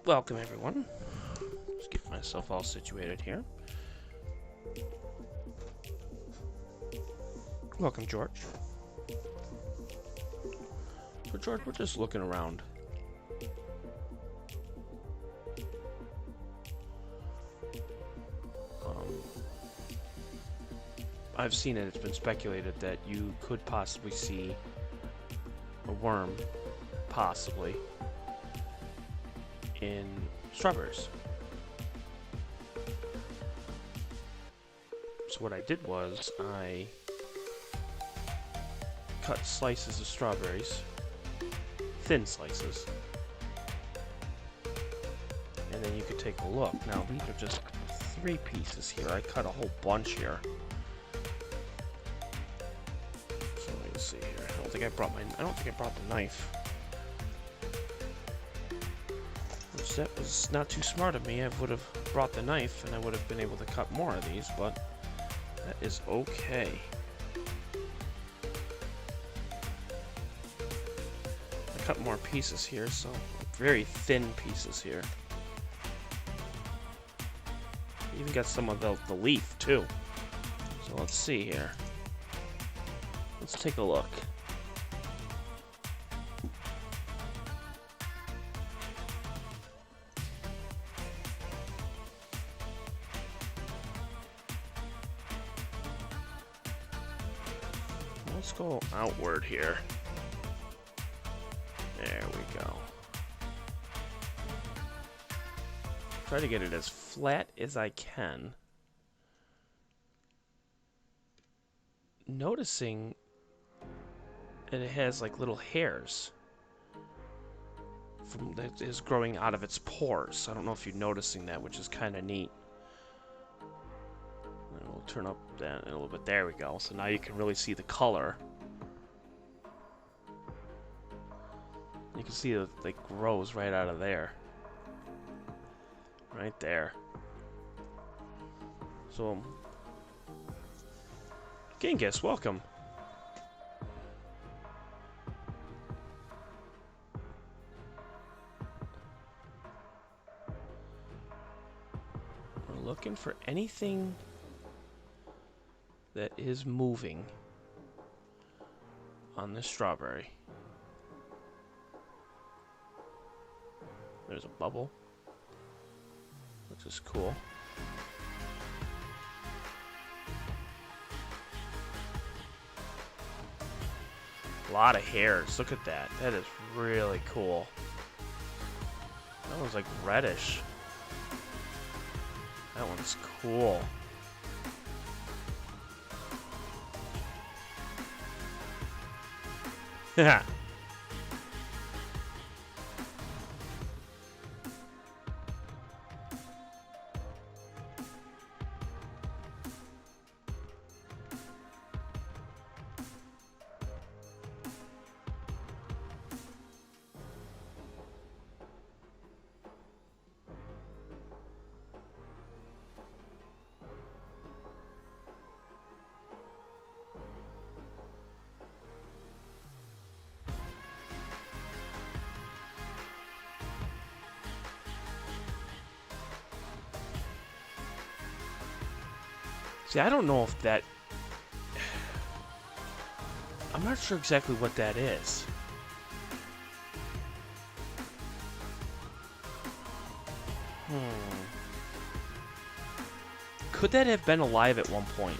Welcome everyone. Just get myself all situated here. Welcome, George. So George, we're just looking around. I've seen it, it's been speculated that you could possibly see a worm, possibly, in strawberries. So what I did was I cut slices of strawberries, thin slices, and then you could take a look. Now these are just 3 pieces here. I cut a whole bunch here. So let me see here. I don't think I brought the knife. Which that was not too smart of me. I would have brought the knife and I would have been able to cut more of these, but that is okay. I cut more pieces here, so very thin pieces here. Even got some of the leaf too. So let's see here. Let's take a look. Let's go outward here. There we go. Try to get it as flat as I can. Noticing that it has like little hairs that is growing out of its pores. I don't know if you're noticing that, which is kind of neat. And we'll turn up that a little bit. There we go. So now you can really see the color. You can see it like grows right out of there. Right there. So, Genghis, welcome. We're looking for anything that is moving on this strawberry. There's a bubble, which is cool. A lot of hairs. Look at that. That is really cool. That one's like reddish. That one's cool. Yeah. See, I don't know if that... I'm not sure exactly what that is. Could that have been alive at one point?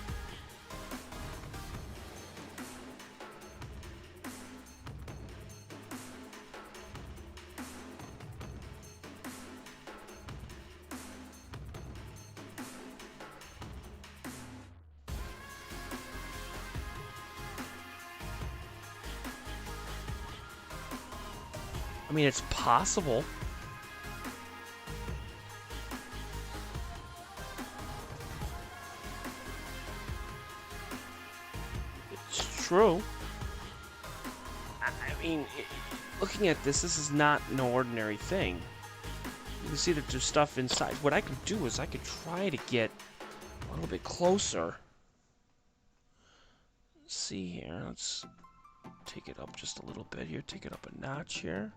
I mean, it's possible. It's true. I mean, looking at this is not an ordinary thing. You can see that there's stuff inside. What I could do is I could try to get a little bit closer. Let's see here. Let's take it up just a little bit here. Take it up a notch here.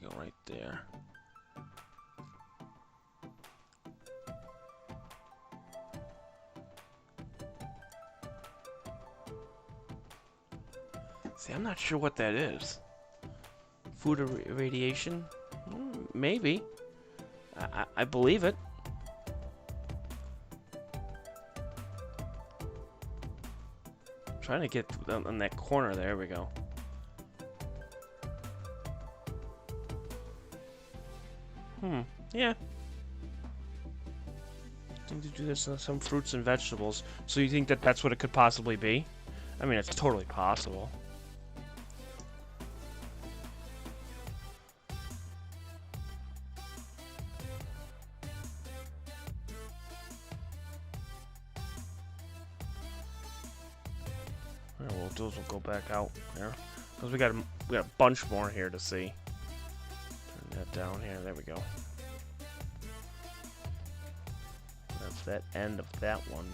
go right there. See, I'm not sure what that is. Food irradiation? Maybe. I believe it. I'm trying to get on that corner. There we go. Yeah. I think they do this on some fruits and vegetables. So you think that that's what it could possibly be? I mean, it's totally possible. Alright, well, those will go back out there. Because we got a bunch more here to see. Turn that down here. There we go. That's that end of that one.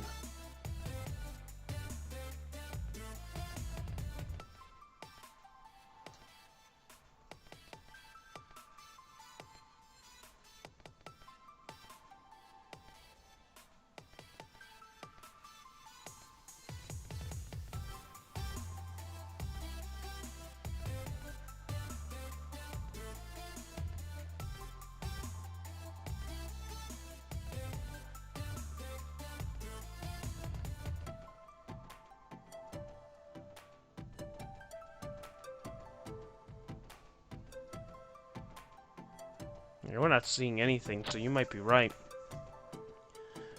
Yeah, we're not seeing anything, so you might be right. I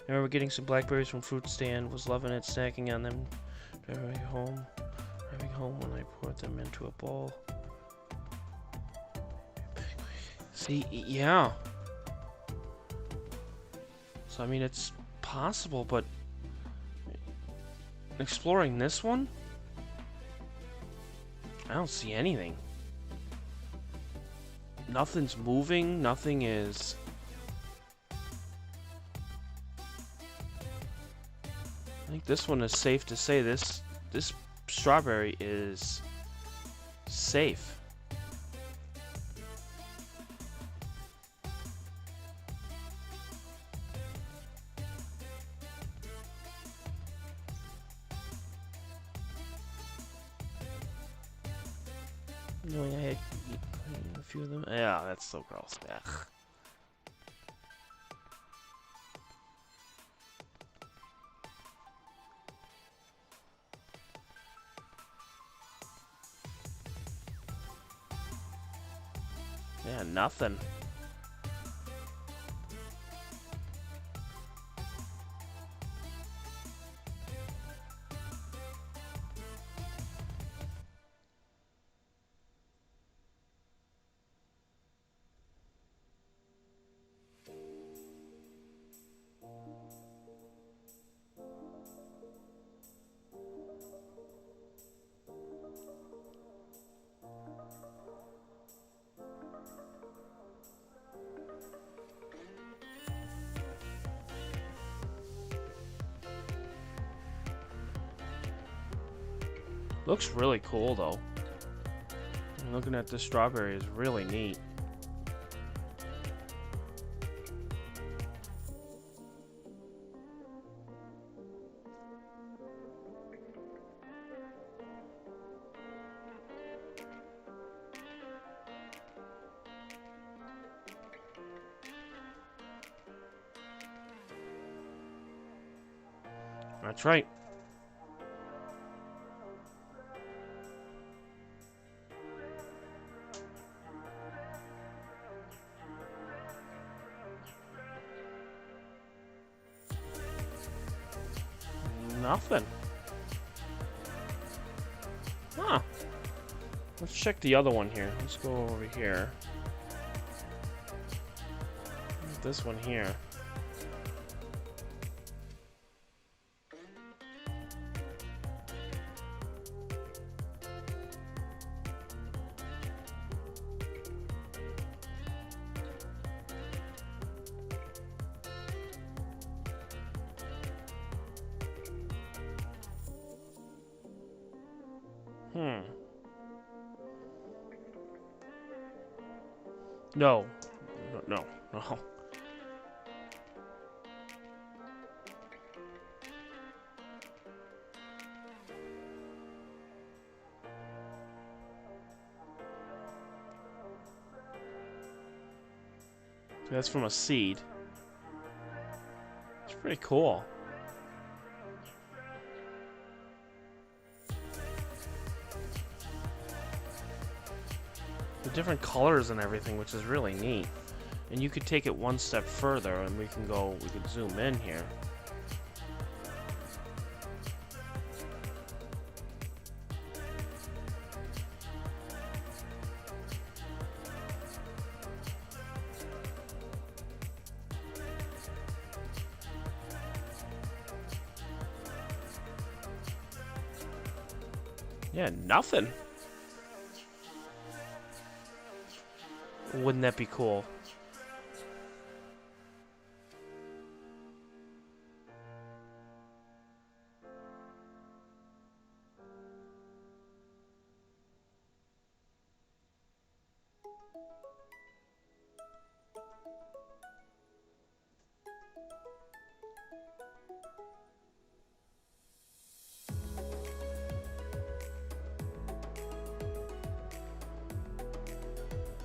remember getting some blackberries from fruit stand, was loving it, snacking on them, driving home when I poured them into a bowl. See, yeah. So, I mean, it's possible, but exploring this one, I don't see anything. Nothing's moving, nothing is... I think this one is safe to say. This strawberry is safe. Knowing I had a few of them. Yeah, that's so gross. Ugh. Yeah, nothing. Looks really cool, though. Looking at this strawberry is really neat. That's right. Nothing. Huh. Let's check the other one here. Let's go over here. This one here. No. No. No. That's from a seed. It's pretty cool. The different colors and everything, which is really neat. And you could take it one step further, and we could zoom in here. Yeah, nothing. Wouldn't that be cool?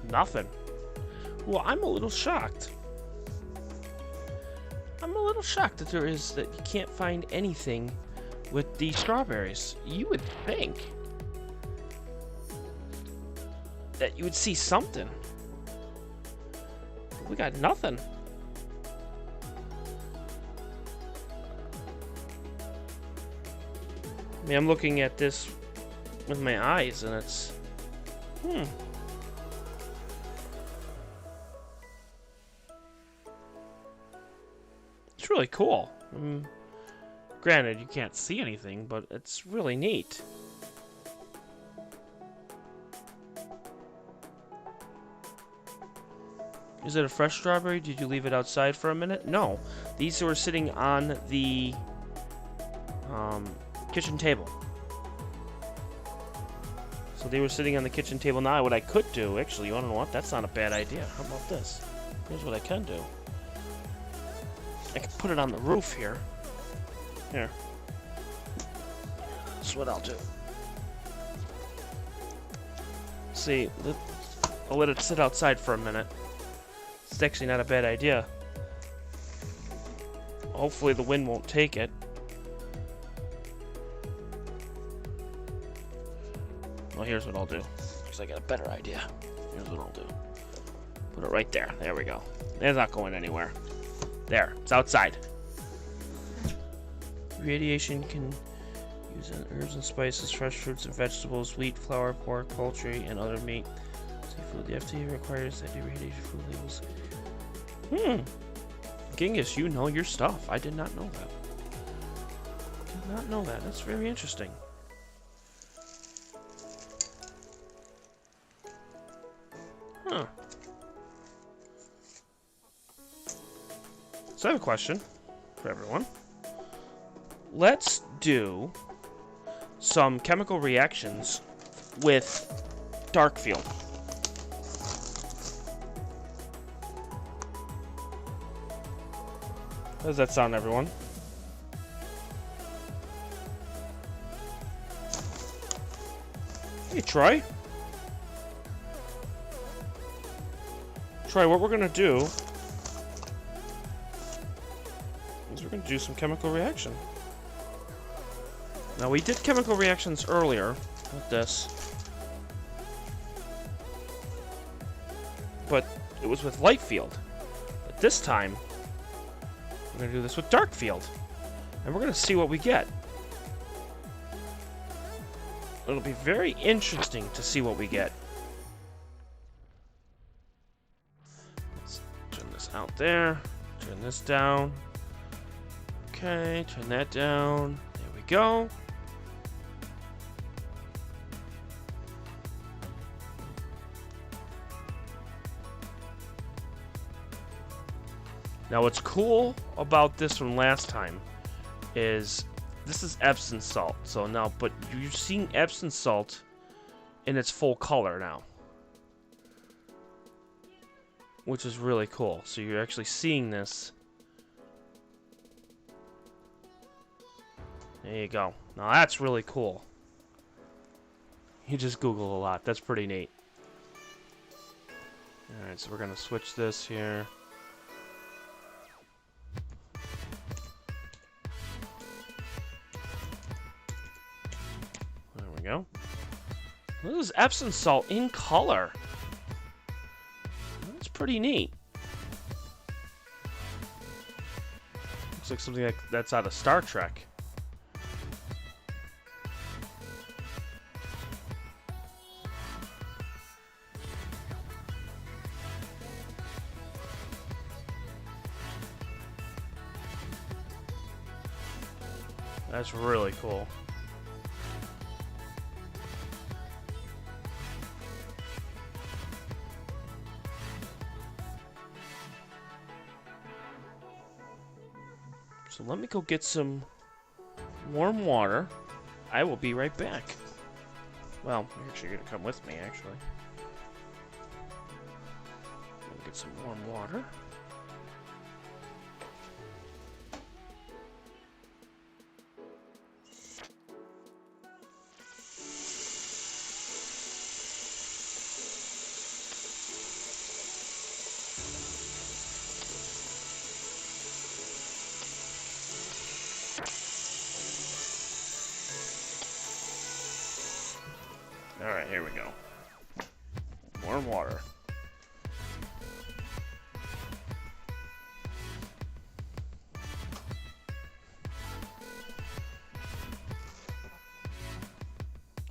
Nothing. Well, I'm a little shocked. I'm a little shocked that you can't find anything with the strawberries. You would think that you would see something. We got nothing. I mean, I'm looking at this with my eyes, and it's... It's really cool. Granted, you can't see anything, but it's really neat. Is it a fresh strawberry? Did you leave it outside for a minute? No. These were sitting on the kitchen table. So they were sitting on the kitchen table. Now, what I could do, actually, you want to know what? That's not a bad idea. How about this? Here's what I can do. I can put it on the roof here. Here. That's what I'll do. See, I'll let it sit outside for a minute. It's actually not a bad idea. Hopefully the wind won't take it. Well, here's what I'll do. Because I got a better idea. Here's what I'll do. Put it right there. There we go. It's not going anywhere. There. It's outside. Radiation can use herbs and spices, fresh fruits and vegetables, wheat, flour, pork, poultry, and other meat. Seafood. The FDA requires that the radiation food labels. Genghis, you know your stuff. I did not know that. Did not know that. That's very interesting. Huh. So I have a question for everyone. Let's do some chemical reactions with dark field. How does that sound, everyone? Hey, Troy. Troy, what we're going to do is we're going to do some chemical reaction. Now, we did chemical reactions earlier with this, but it was with light field. But this time, we're going to do this with dark field, and we're going to see what we get. It'll be very interesting to see what we get. Let's turn this out there, turn this down. Okay, turn that down. There we go. Now, what's cool about this from last time is this is Epsom salt. So now, but you're seeing Epsom salt in its full color now. which is really cool. So you're actually seeing this. There you go. Now that's really cool. You just Google a lot. That's pretty neat. Alright, so we're going to switch this here. There we go. This is Epsom salt in color. That's pretty neat. Looks like something that's out of Star Trek. That's really cool. So let me go get some warm water. I will be right back. Well, you're actually going to come with me, actually. Let me get some warm water. Alright, here we go. Warm water.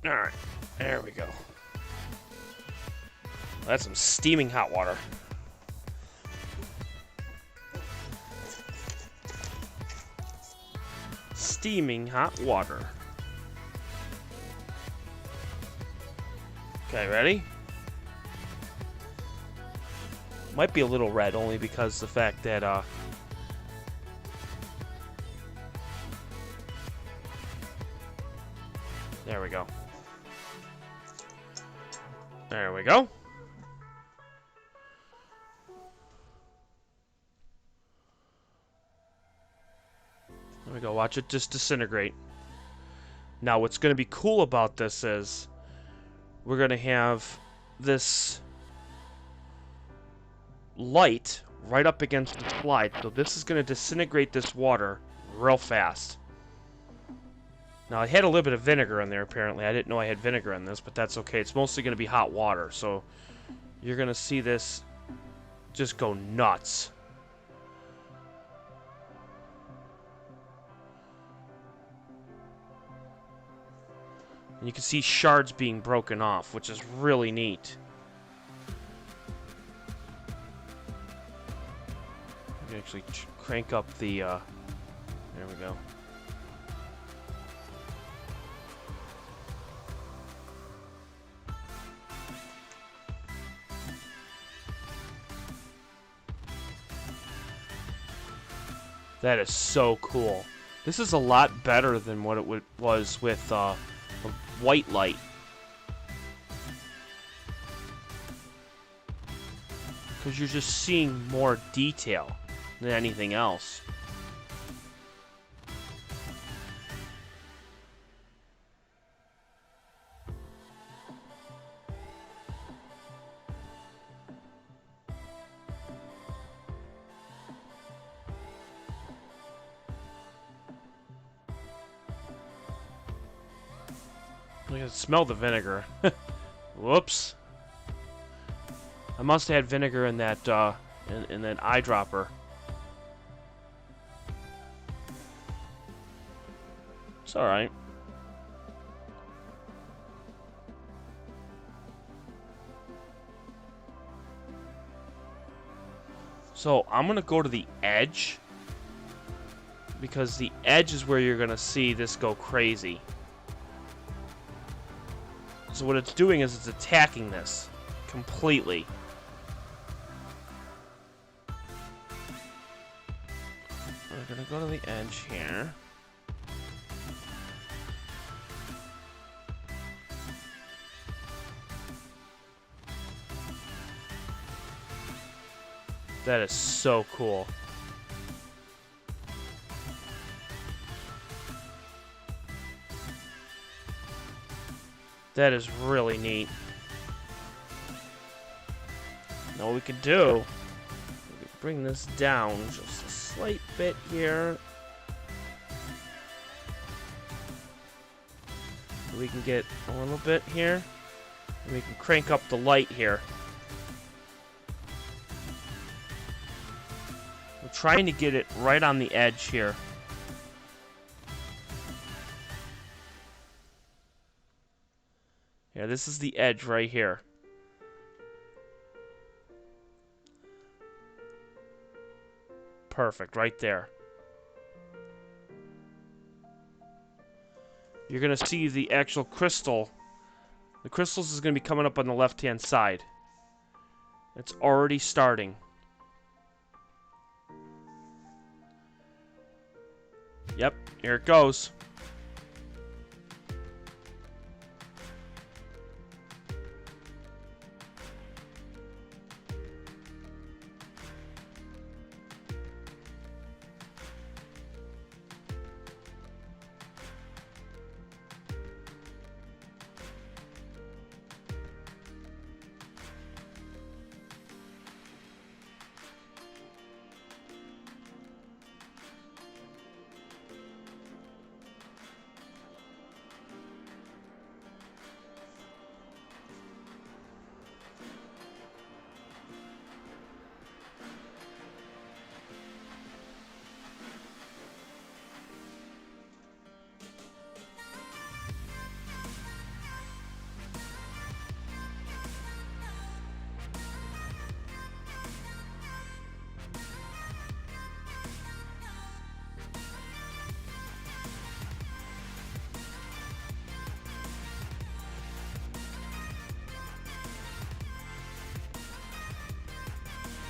Alright, there we go. That's some steaming hot water. Steaming hot water. Okay, ready? Might be a little red, only because the fact that, there we go. There we go. There we go, watch it just disintegrate. Now, what's going to be cool about this is we're going to have this light right up against the slide. So this is going to disintegrate this water real fast. Now, I had a little bit of vinegar in there, apparently. I didn't know I had vinegar in this, but that's okay. It's mostly going to be hot water. So you're going to see this just go nuts. And you can see shards being broken off, which is really neat. I can actually crank up the, there we go. That is so cool. This is a lot better than what it was with, white light. Because you're just seeing more detail than anything else. I can smell the vinegar. Whoops. I must have had vinegar in that in that eyedropper. It's alright. So I'm gonna go to the edge, because the edge is where you're gonna see this go crazy. So what it's doing is it's attacking this completely. We're gonna go to the edge here. That is so cool. That is really neat. Now what we can do, we can bring this down just a slight bit here. We can get a little bit here. And we can crank up the light here. We're trying to get it right on the edge here. Yeah, this is the edge right here. Perfect, right there. You're going to see the actual crystal. The crystals is going to be coming up on the left-hand side. It's already starting. Yep, here it goes.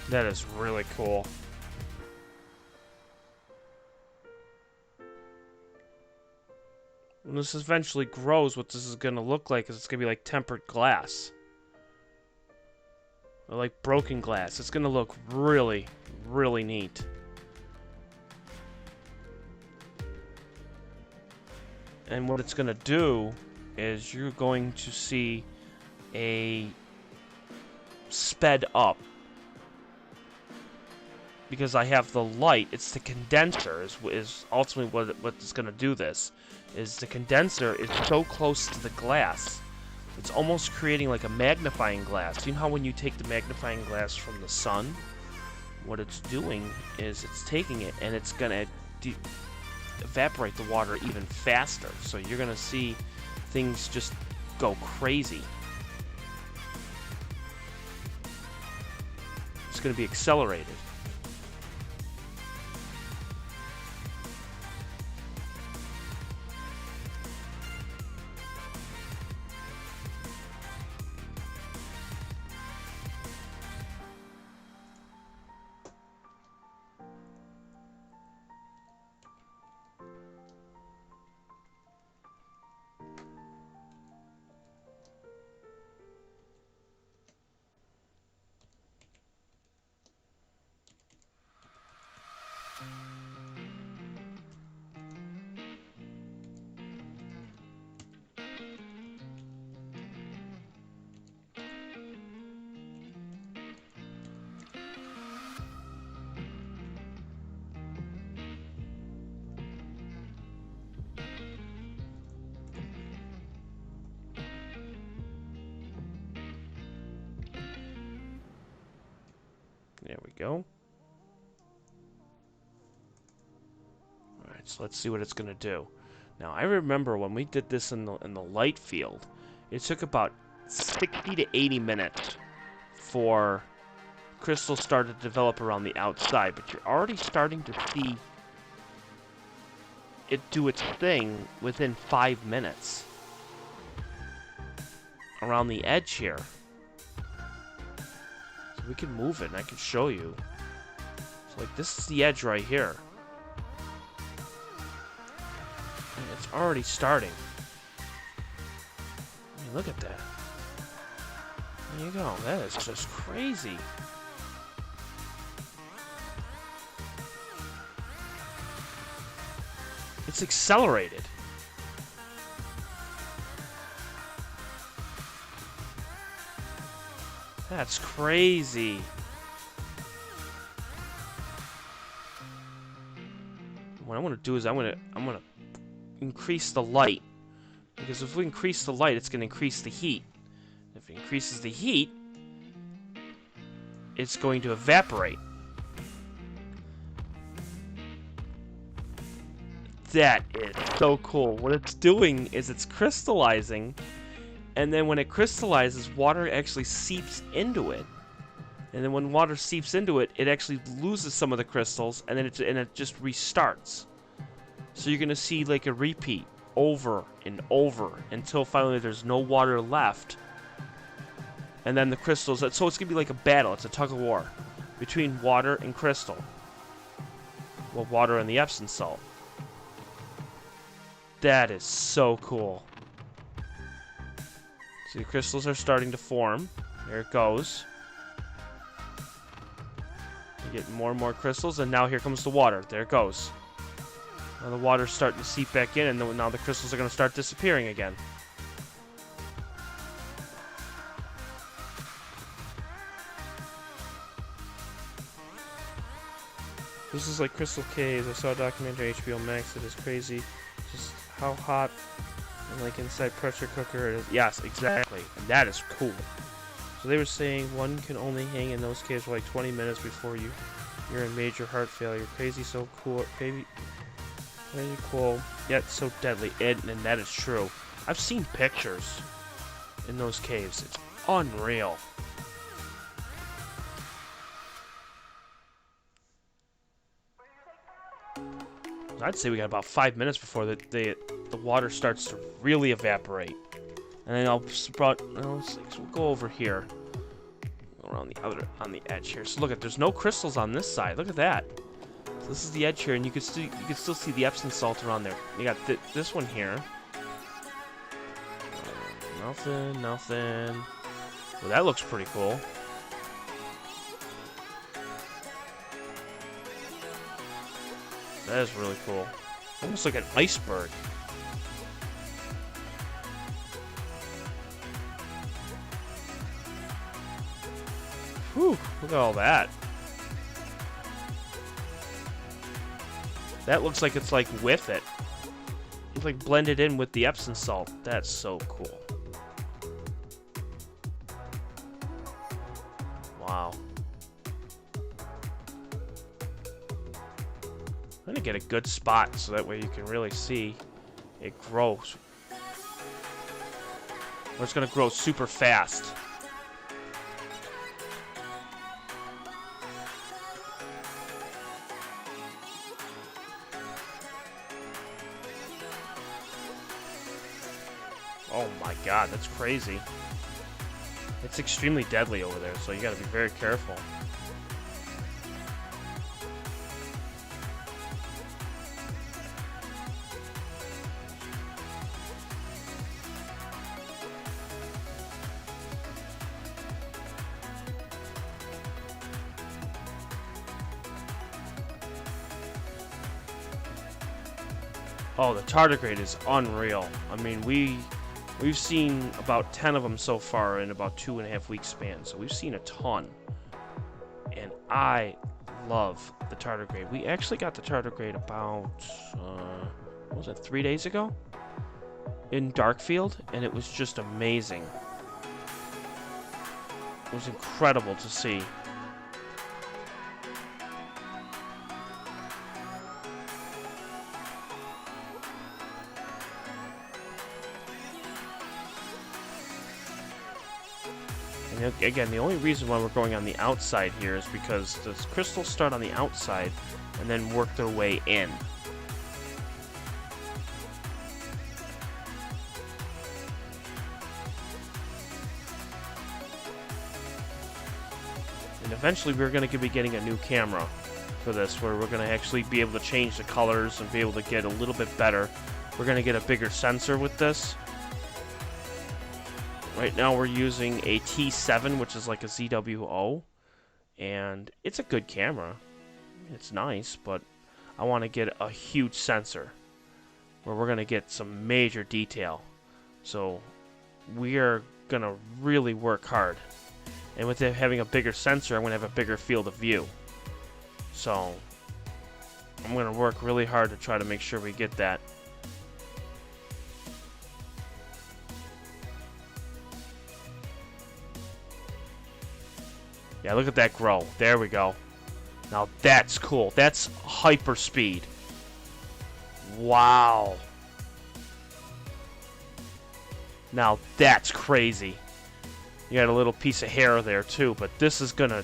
That is really cool. When this eventually grows, what this is going to look like is it's going to be like tempered glass. Or like broken glass. It's going to look really, really neat. And what it's going to do is you're going to see a sped up. Because I have the light, it's the condenser is ultimately what is going to do this. Is the condenser is so close to the glass, it's almost creating like a magnifying glass. You know how when you take the magnifying glass from the sun, what it's doing is it's taking it and it's going to evaporate the water even faster. So you're going to see things just go crazy. It's going to be accelerated. There we go. Alright, so let's see what it's going to do. Now, I remember when we did this in the light field, it took about 60 to 80 minutes for crystals started to develop around the outside, but you're already starting to see it do its thing within 5 minutes. Around the edge here. We can move it, and I can show you. So, like, this is the edge right here. And it's already starting. I mean, look at that. There you go. That is just crazy. It's accelerated. That's crazy. What I'm gonna do is I'm gonna increase the light, because if we increase the light, it's gonna increase the heat. If it increases the heat, it's going to evaporate. That is so cool. What it's doing is it's crystallizing, and then when it crystallizes, water actually seeps into it. And then when water seeps into it, it actually loses some of the crystals, and then it just restarts. So you're gonna see like a repeat over and over until finally there's no water left. And then the crystals, so it's gonna be like a battle. It's a tug of war between water and crystal. Well, water and the Epsom salt. That is so cool. See, the crystals are starting to form. There it goes. You get more and more crystals, and now here comes the water. There it goes. Now the water's starting to seep back in, and now the crystals are going to start disappearing again. This is like Crystal Caves. I saw a documentary on HBO Max that is crazy. Just how hot and like inside pressure cooker it is. Yes, exactly. And that is cool. So they were saying one can only hang in those caves for like 20 minutes before you're in major heart failure. Crazy, so cool. Crazy cool, yet so deadly. And that is true. I've seen pictures in those caves. It's unreal. I'd say we got about 5 minutes before the water starts to really evaporate. And then we'll go over here. Go around on the edge here. So look there's no crystals on this side. Look at that. So this is the edge here, and you can still see the Epsom salt around there. You got this one here. Nothing. Well, that looks pretty cool. That is really cool. Almost like an iceberg. Whew, look at all that. That looks like it's like with it. It's like blended in with the Epsom salt. That's so cool. Wow. I'm gonna get a good spot so that way you can really see it grows. Or it's gonna grow super fast. Oh my god, that's crazy. It's extremely deadly over there, so you gotta be very careful. Oh, the tardigrade is unreal. I mean, we've seen about 10 of them so far in about 2.5 week span, so we've seen a ton. And I love the tardigrade. We actually got the tardigrade about, what was it, 3 days ago? In Darkfield, and it was just amazing. It was incredible to see. And again, the only reason why we're going on the outside here is because the crystals start on the outside and then work their way in. And eventually we're going to be getting a new camera for this, where we're going to actually be able to change the colors and be able to get a little bit better. We're going to get a bigger sensor with this. Right now we're using a T7, which is like a ZWO, and it's a good camera. It's nice, but I want to get a huge sensor. where we're going to get some major detail. So we are going to really work hard. And with it having a bigger sensor, I'm going to have a bigger field of view. So I'm going to work really hard to try to make sure we get that. Yeah, look at that grow. There we go. Now that's cool. That's hyper speed. Wow. Now that's crazy. You got a little piece of hair there too, but this is gonna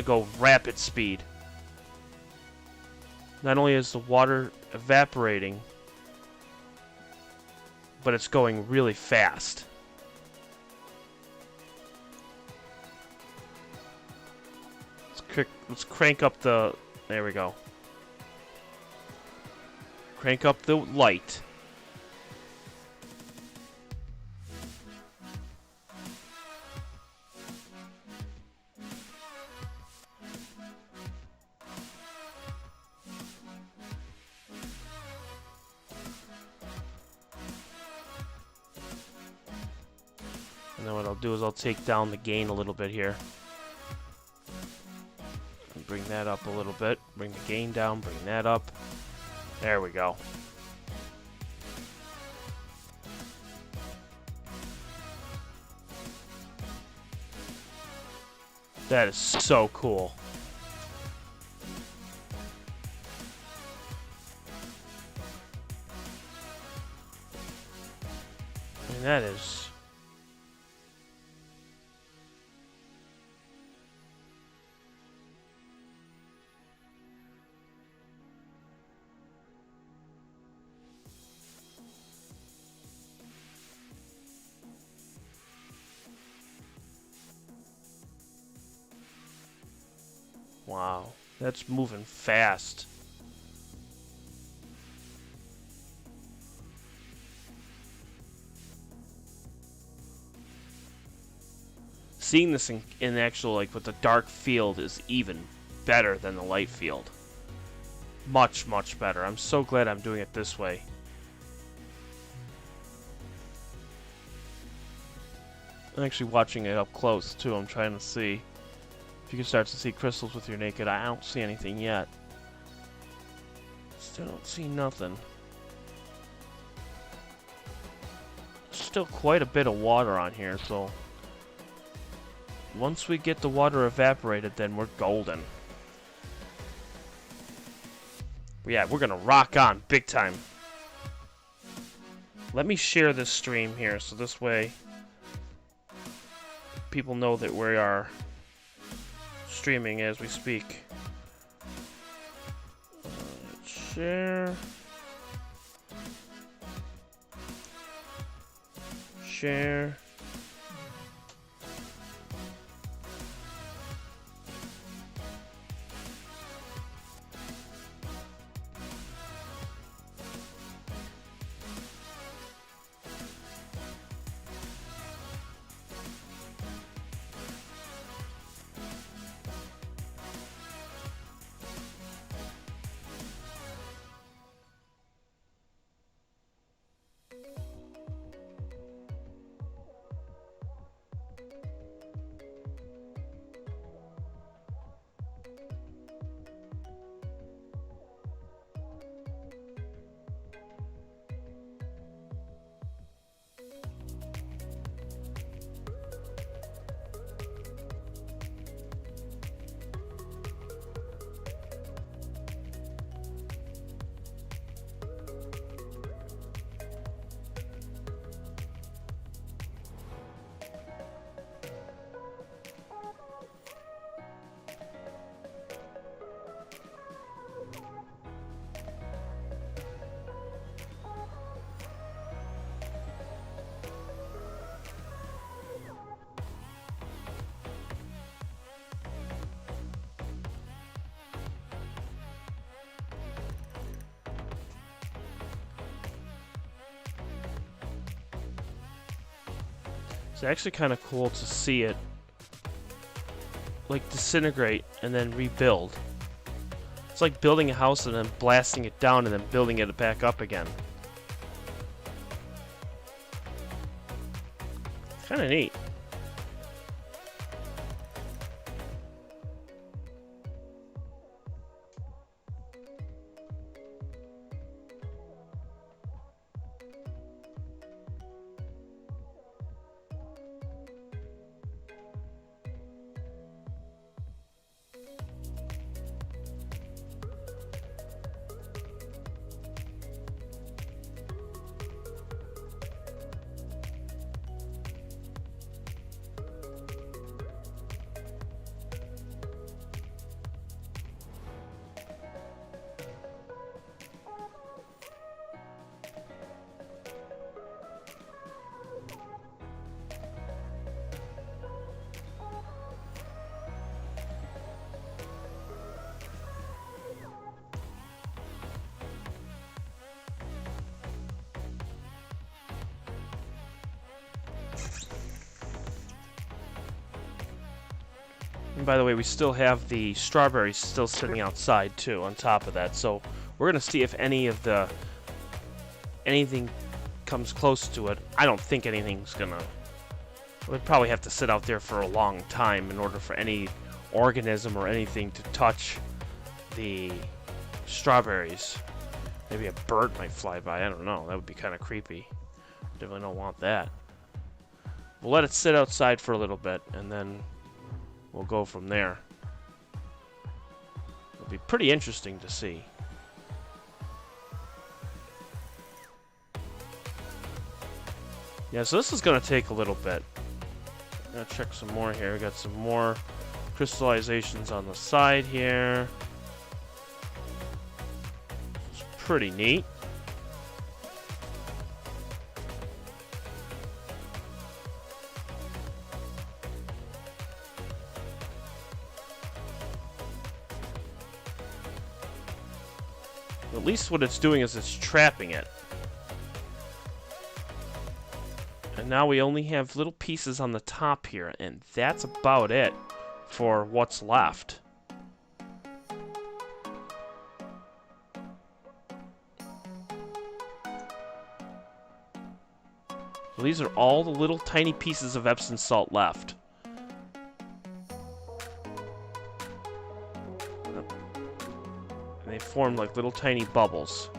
go rapid speed. Not only is the water evaporating, but it's going really fast. Let's crank up the... There we go. Crank up the light. And then what I'll do is I'll take down the gain a little bit here. And bring that up a little bit. Bring the gain down, bring that up. There we go. That is so cool. I mean, that is... Wow, that's moving fast. Seeing this in actual, like, with the dark field is even better than the light field. Much, much better. I'm so glad I'm doing it this way. I'm actually watching it up close, too. I'm trying to see if you can start to see crystals with your naked eye. I don't see anything yet. Still don't see nothing. Still quite a bit of water on here, so once we get the water evaporated, then we're golden. Yeah, we're gonna rock on big time. Let me share this stream here, so this way people know that we are streaming as we speak. Share. Share. It's actually kind of cool to see it like disintegrate and then rebuild. It's like building a house and then blasting it down and then building it back up again. Kind of neat. And by the way, we still have the strawberries still sitting outside too, on top of that. So we're gonna see if anything comes close to it. I don't think anything's gonna. We'd probably have to sit out there for a long time in order for any organism or anything to touch the strawberries. Maybe a bird might fly by. I don't know. That would be kind of creepy. Definitely don't want that. We'll let it sit outside for a little bit, and then we'll go from there. It'll be pretty interesting to see. Yeah, so this is going to take a little bit. I'm going to check some more here. We got some more crystallizations on the side here. It's pretty neat. At least what it's doing is it's trapping it. And now we only have little pieces on the top here, and that's about it for what's left. So these are all the little tiny pieces of Epsom salt left. They form like little tiny bubbles.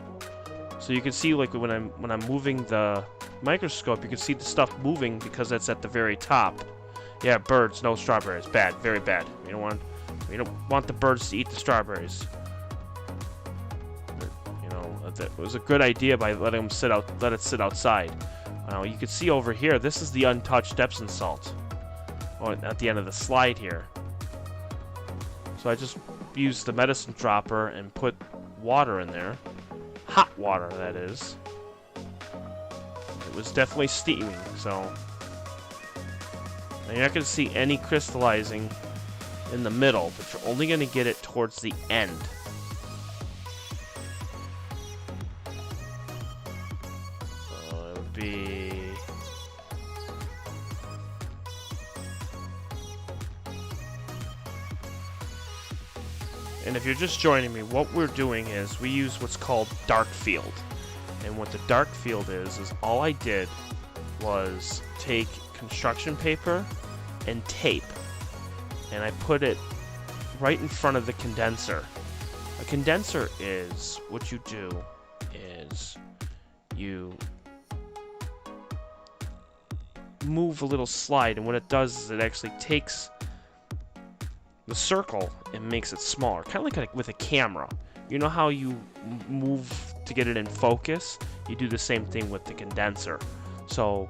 So you can see, like, when I'm moving the microscope, you can see the stuff moving because it's at the very top. Yeah, birds, no strawberries. Bad, very bad. We don't want the birds to eat the strawberries. But, you know, it was a good idea by letting them let it sit outside. You can see over here, this is the untouched Epsom salt. Or at the end of the slide here. So I just used the medicine dropper and put water in there. Hot water, that is. It was definitely steaming, so. Now you're not going to see any crystallizing in the middle, but you're only going to get it towards the end. So it would be. And if you're just joining me, what we're doing is we use what's called dark field. And what the dark field is all I did was take construction paper and tape, and I put it right in front of the condenser. A condenser is, what you do is you move a little slide, and what it does is it actually takes the circle and makes it smaller, kind of like with a camera. You know how you move to get it in focus? You do the same thing with the condenser. So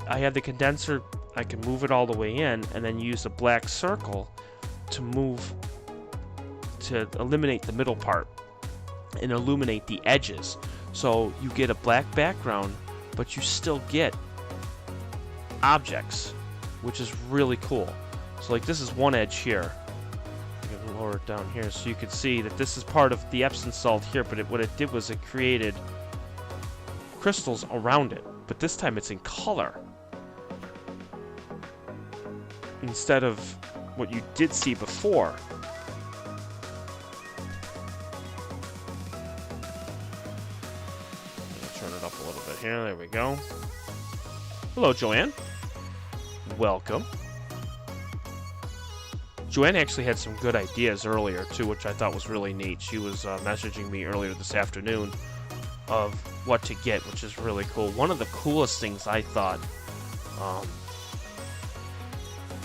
I have the condenser, I can move it all the way in, and then use a black circle to eliminate the middle part and illuminate the edges. So you get a black background, but you still get objects, which is really cool. So like this is one edge here. I'm going to lower it down here so you can see that this is part of the Epsom salt here, but what it did was it created crystals around it, but this time it's in color instead of what you did see before. Turn it up a little bit here. There we go. Hello, Joanne. welcome. Joanne actually had some good ideas earlier, too, which I thought was really neat. She was messaging me earlier this afternoon of what to get, which is really cool. One of the coolest things I thought,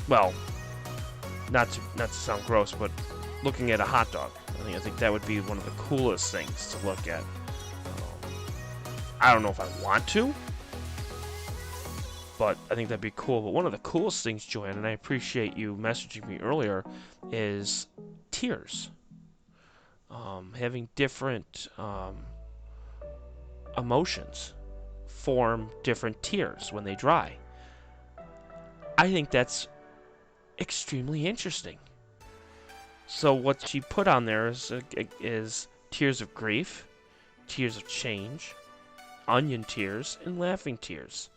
well, not to sound gross, but looking at a hot dog. I think that would be one of the coolest things to look at. I don't know if I want to, but I think that'd be cool. But one of the coolest things, Joanne, and I appreciate you messaging me earlier, is tears. Having different emotions form different tears when they dry. I think that's extremely interesting. So what she put on there is tears of grief, tears of change, onion tears, and laughing tears.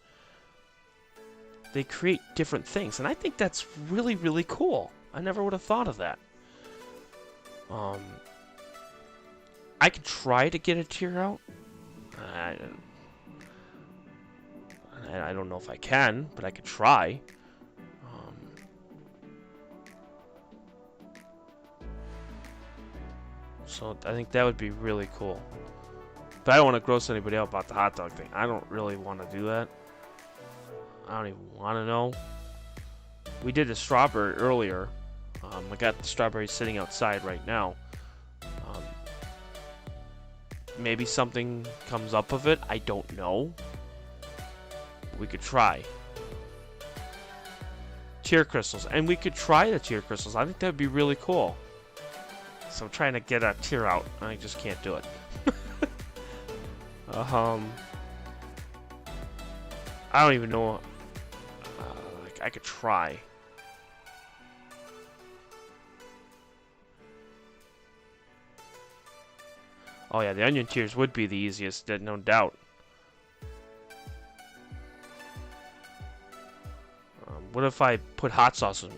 They create different things, and I think that's really, really cool. I never would have thought of that. I could try to get a tear out. I don't know if I can, but I could try. So I think that would be really cool. But I don't want to gross anybody out about the hot dog thing. I don't really want to do that. I don't even want to know. We did a strawberry earlier. I got the strawberries sitting outside right now. Maybe something comes up of it. I don't know. We could try. Tear crystals. And we could try the tear crystals. I think that would be really cool. So I'm trying to get a tear out. I just can't do it. I don't even know. I could try. Oh yeah, the onion tears would be the easiest, no doubt. What if I put hot sauce in,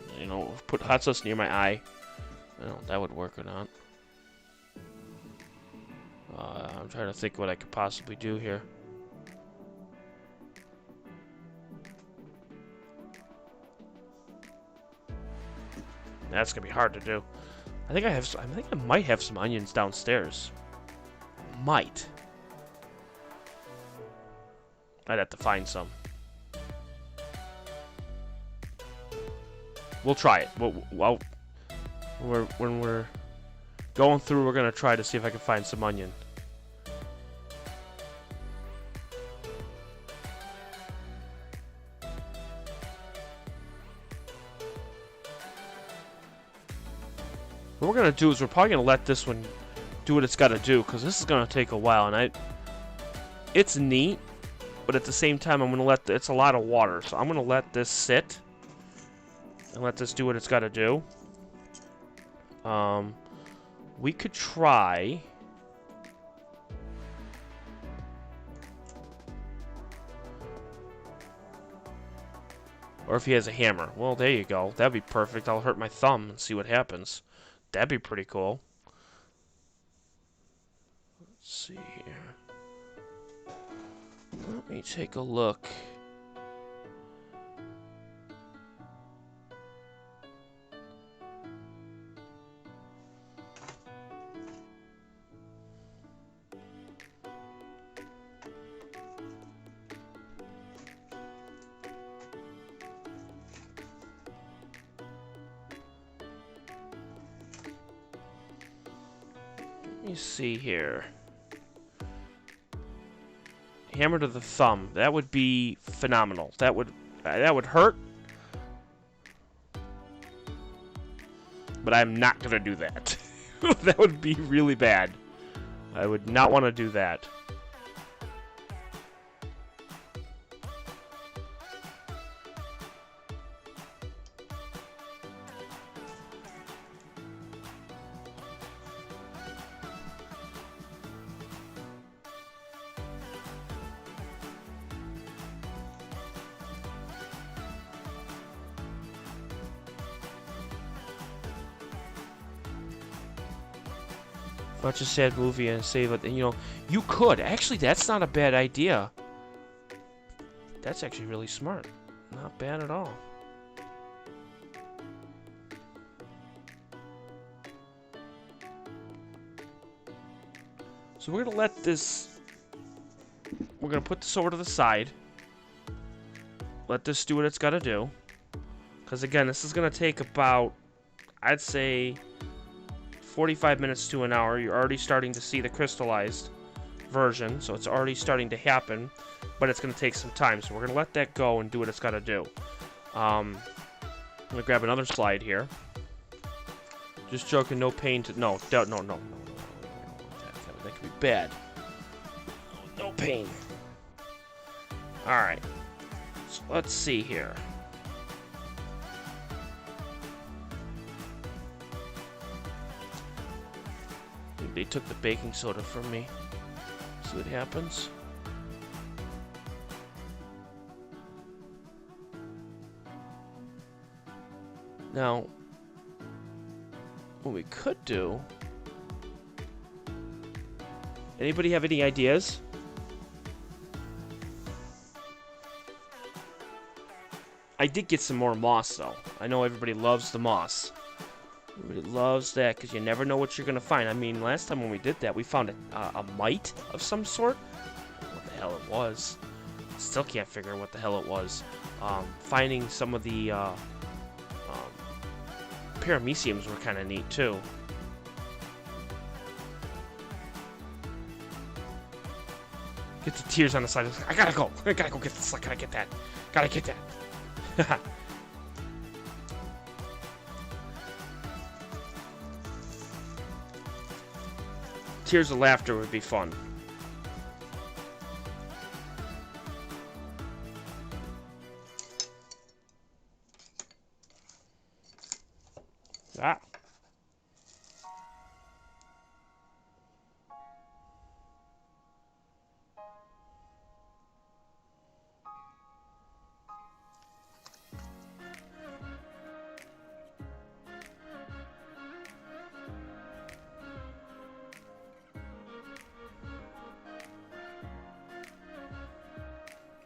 put hot sauce near my eye? I don't know if that would work or not. I'm trying to think what I could possibly do here. That's gonna be hard to do. I think I might have some onions downstairs. Might. I'd have to find some. We'll try it. Well, when we're going through, we're gonna try to see if I can find some onion. What we're gonna do is we're probably gonna let this one do what it's got to do, because this is gonna take a while, and it's neat, but at the same time I'm gonna it's a lot of water, so I'm gonna let this sit and let this do what it's got to do. We could try. Or if he has a hammer. Well, there you go. That'd be perfect. I'll hurt my thumb and see what happens. That'd be pretty cool. Let's see here. Let me take a look. Let me see here. Hammer to the thumb. That would be phenomenal. That would hurt. But I'm not gonna do that. That would be really bad. I would not want to do that. Watch a sad movie and save it. And, you could. Actually, that's not a bad idea. That's actually really smart. Not bad at all. So we're gonna let this... We're gonna put this over to the side. Let this do what it's gotta do. Because again, this is gonna take about, I'd say, 45 minutes to an hour. You're already starting to see the crystallized version, so it's already starting to happen, but it's going to take some time, so we're going to let that go and do what it's got to do. I'm going to grab another slide here. Just joking, no pain to... No. That could be bad. No pain. Alright. So let's see here. They took the baking soda from me. See what happens. Now, what we could do... Anybody have any ideas? I did get some more moss, though. I know everybody loves the moss. Everybody loves that, because you never know what you're going to find. I mean, last time when we did that, we found a mite of some sort. What the hell it was. Still can't figure out what the hell it was. Finding some of the parameciums were kind of neat, too. Get the tears on the side. I gotta go. I gotta go get this. I gotta get that. Gotta get that. Tears of laughter would be fun. Ah.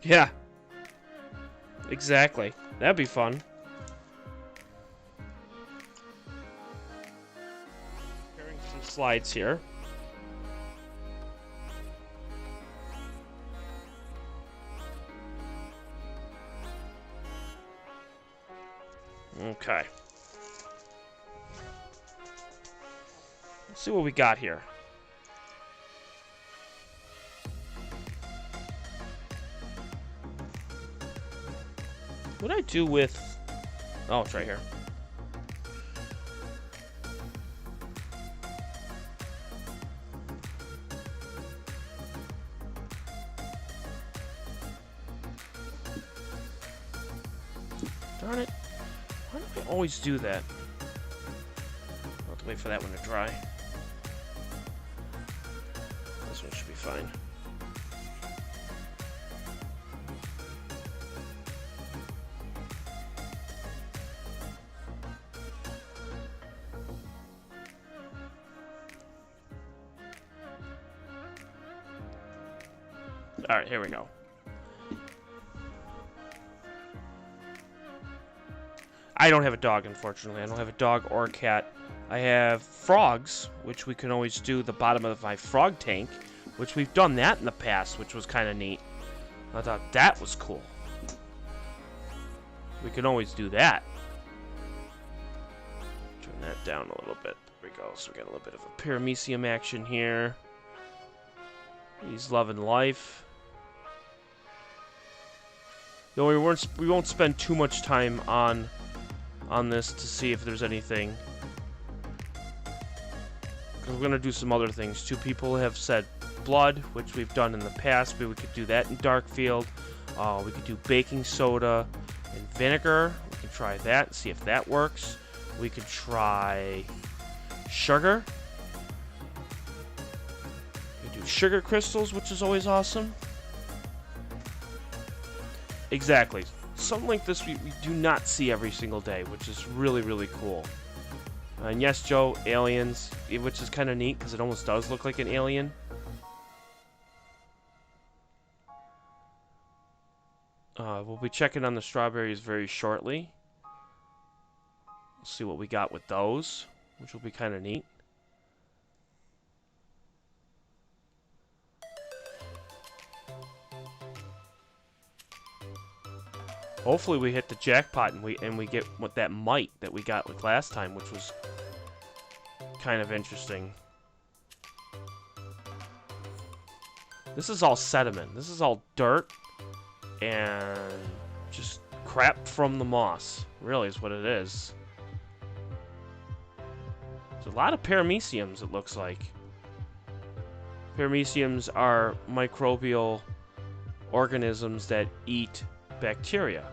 Yeah. Exactly. That'd be fun. Preparing some slides here. Okay. Let's see what we got here. What I do with... Oh, it's right here. Darn it. Why do I always do that? I'll have to wait for that one to dry. This one should be fine. Alright, here we go. I don't have a dog, unfortunately. I don't have a dog or a cat. I have frogs, which we can always do the bottom of my frog tank, which we've done that in the past, which was kind of neat. I thought that was cool. We can always do that. Turn that down a little bit. There we go. So we got a little bit of a paramecium action here. He's loving life. Though we won't spend too much time on this to see if there's anything. Because we're going to do some other things. Two people have said blood, which we've done in the past. But we could do that in Darkfield. We could do baking soda and vinegar. We can try that and see if that works. We could try sugar. We could do sugar crystals, which is always awesome. Exactly. Something like this we do not see every single day, which is really, really cool. And yes, Joe, aliens, which is kind of neat because it almost does look like an alien. We'll be checking on the strawberries very shortly. We'll see what we got with those, which will be kind of neat. Hopefully we hit the jackpot and we get what that mite that we got like last time, which was kind of interesting. This is all sediment. This is all dirt and just crap from the moss. Really is what it is. There's a lot of parameciums, it looks like. Parameciums are microbial organisms that eat bacteria.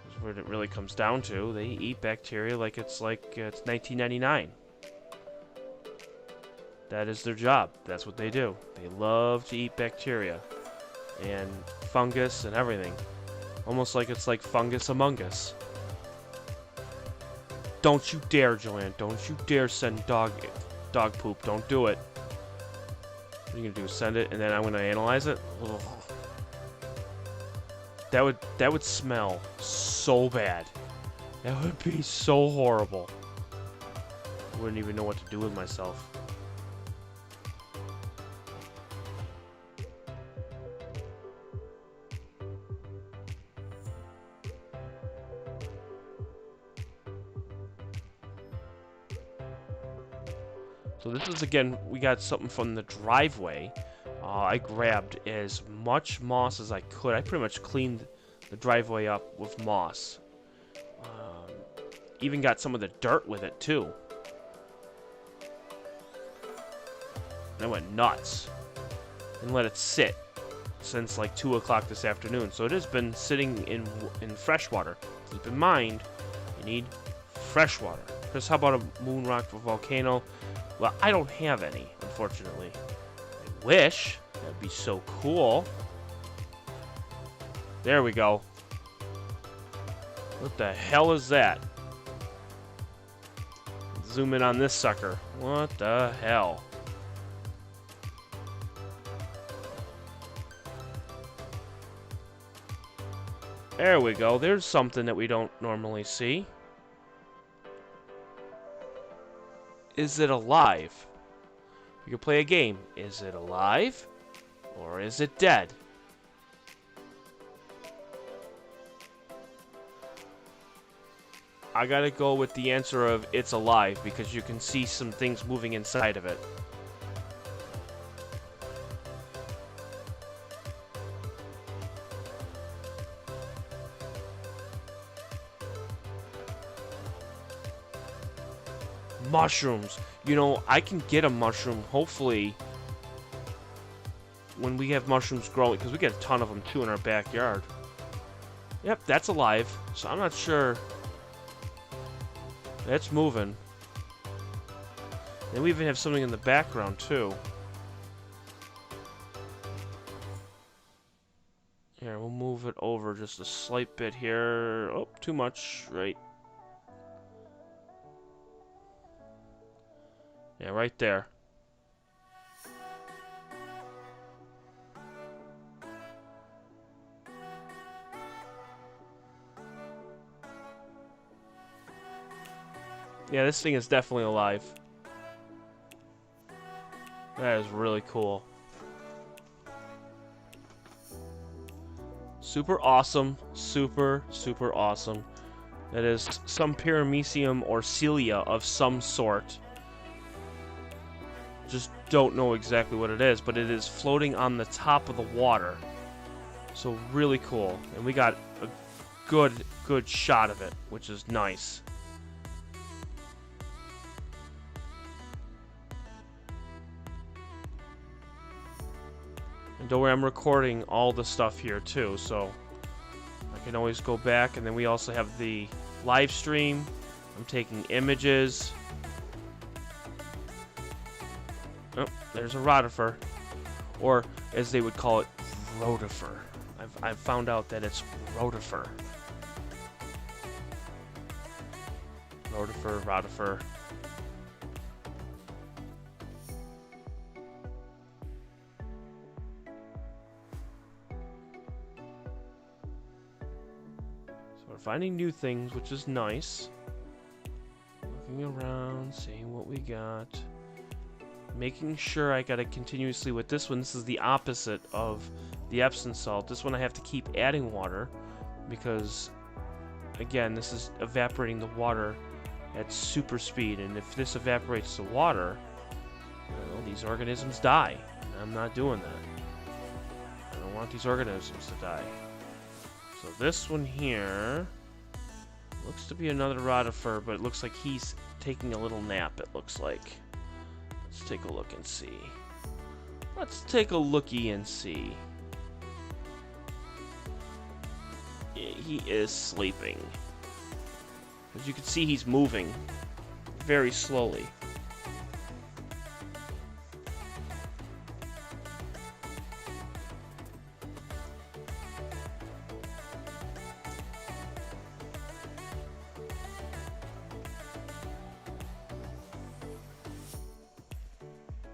That's what it really comes down to. They eat bacteria like it's 1999. That is their job. That's what they do. They love to eat bacteria and fungus and everything. Almost like it's like fungus among us. Don't you dare, Joanne. Don't you dare send dog poop. Don't do it. What are you gonna do? Send it, and then I'm gonna analyze it? Ugh. That would smell so bad. That would be so horrible. I wouldn't even know what to do with myself. So this is, again, we got something from the driveway. I grabbed as much moss as I could. I pretty much cleaned the driveway up with moss. Even got some of the dirt with it, too. And I went nuts. And let it sit since like 2 o'clock this afternoon. So it has been sitting in fresh water. Keep in mind, you need fresh water. Chris, how about a moon rock for volcano? Well, I don't have any, unfortunately. I wish. That'd be so cool. There we go. What the hell is that? Zoom in on this sucker. What the hell? There we go. There's something that we don't normally see. Is it alive? You can play a game. Is it alive? Or is it dead? I gotta go with the answer of it's alive because you can see some things moving inside of it. Mushrooms. You know, I can get a mushroom, hopefully, when we have mushrooms growing, because we get a ton of them, too, in our backyard. Yep, that's alive, so I'm not sure. It's moving. And we even have something in the background, too. Here, we'll move it over just a slight bit here. Oh, too much. Right. Yeah, right there. Yeah, this thing is definitely alive. That is really cool. Super awesome. Super, super awesome. That is some paramecium or cilia of some sort. Just don't know exactly what it is, but it is floating on the top of the water. So really cool. And we got a good shot of it, which is nice. And don't worry, I'm recording all the stuff here too, so I can always go back. And then we also have the live stream. I'm taking images. Oh, there's a rotifer, or as they would call it, rotifer. I've found out that it's rotifer. Rotifer. So we're finding new things, which is nice. Looking around, seeing what we got. Making sure I gotta continuously with this one. This is the opposite of the Epsom salt. This one I have to keep adding water because, again, this is evaporating the water at super speed, and if this evaporates the water, well, these organisms die. I'm not doing that. I don't want these organisms to die. So this one here looks to be another rotifer, but it looks like he's taking a little nap, it looks like. Let's take a look and see. Let's take a looky and see. He is sleeping. As you can see, he's moving very slowly.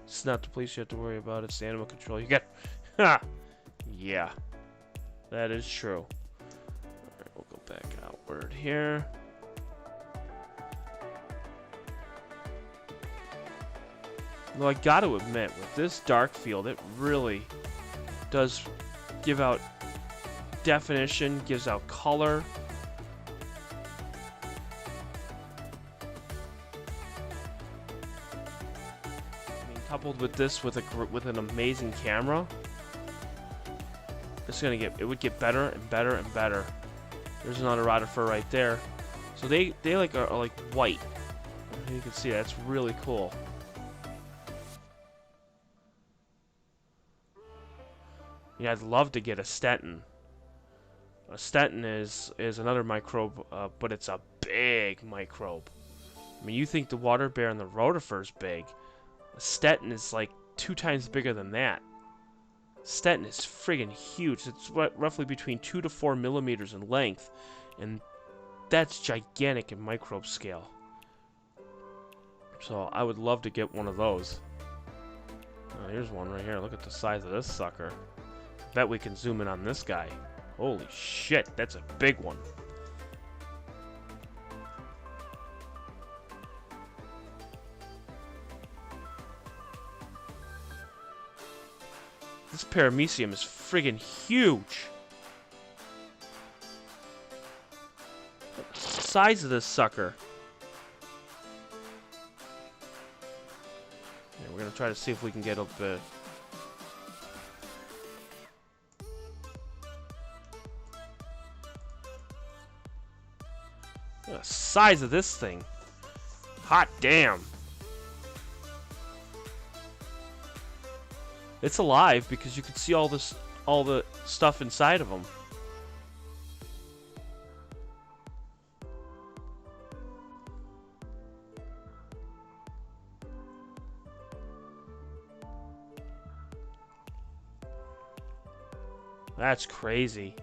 It's not the police you have to worry about, it's the animal control. You get... Ha! Yeah. That is true. Alright, we'll go back outward here. Though I gotta admit, with this dark field, it really does give out definition, gives out color. Coupled with this, with an amazing camera, it would get better and better and better. There's another rotifer right there. So they like are like white. You can see that's really cool. Yeah, I'd love to get a Stenton. A Stenton is another microbe, but it's a big microbe. I mean, you think the water bear and the rotifer is big. Stenton is like 2 times bigger than that. Stenton is friggin' huge. It's roughly between 2 to 4 millimeters in length, and that's gigantic in microbe scale. So I would love to get one of those. Oh, here's one right here. Look at the size of this sucker. Bet we can zoom in on this guy. Holy shit, that's a big one. This paramecium is friggin' huge. Look at the size of this sucker. Yeah, we're gonna try to see if we can get a bit. Look at the size of this thing. Hot damn. It's alive because you can see all the stuff inside of them. That's crazy.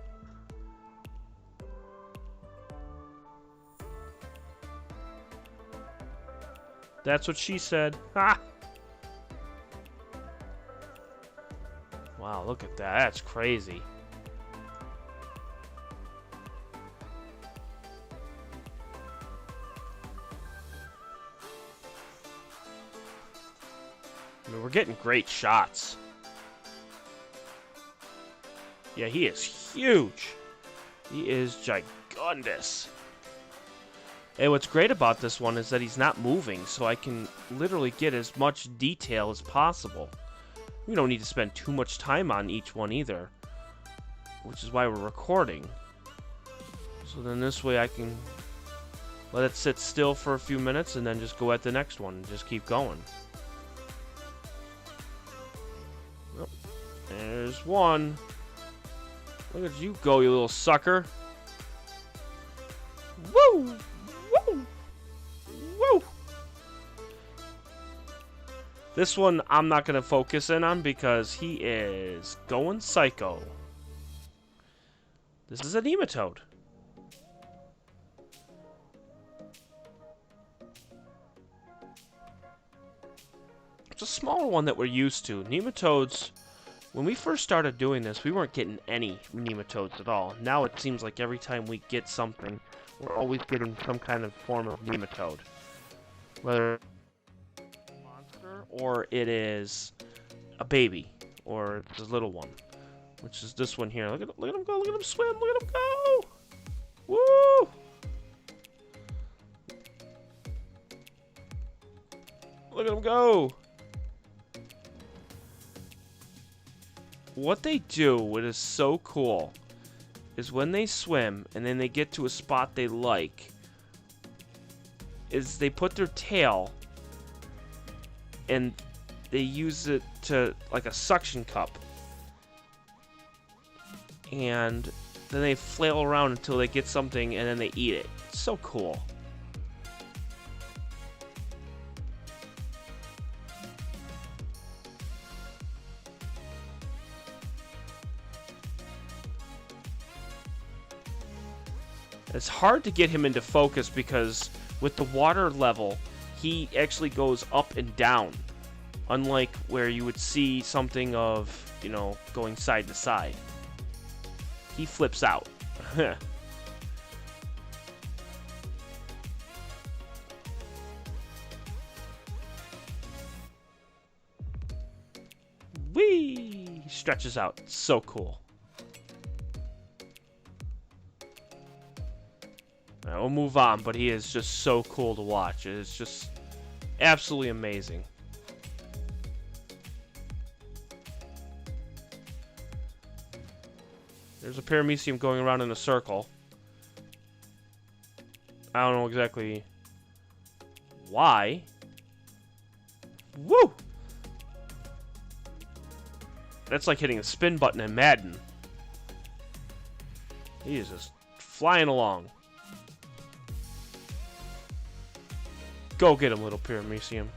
That's what she said. Ha! Wow, look at that. That's crazy. I mean, we're getting great shots. Yeah, he is huge. He is gigundous. And what's great about this one is that he's not moving, so I can literally get as much detail as possible. We don't need to spend too much time on each one either, which is why we're recording. So then this way I can let it sit still for a few minutes and then just go at the next one and just keep going. Oh, there's one. Look at you go, you little sucker. Woo! Woo! Woo! This one I'm not going to focus in on because he is going psycho. This is a nematode. It's a smaller one that we're used to. Nematodes, when we first started doing this, we weren't getting any nematodes at all. Now it seems like every time we get something, we're always getting some kind of form of nematode. Whether or it is a baby, or it's a little one, which is this one here. Look at him go! Look at him swim! Look at him go! Woo! Look at him go! What they do, what is so cool, is when they swim and then they get to a spot they like, is they put their tail and they use it to, like a suction cup. And then they flail around until they get something and then they eat it. It's so cool. It's hard to get him into focus because with the water level, he actually goes up and down. Unlike where you would see something of, you know, going side to side. He flips out. Whee! He stretches out. It's so cool. Alright, we'll move on, but he is just so cool to watch. It's just absolutely amazing. There's a paramecium going around in a circle. I don't know exactly why. Woo! That's like hitting a spin button in Madden. He is just flying along. Go get him, little paramecium.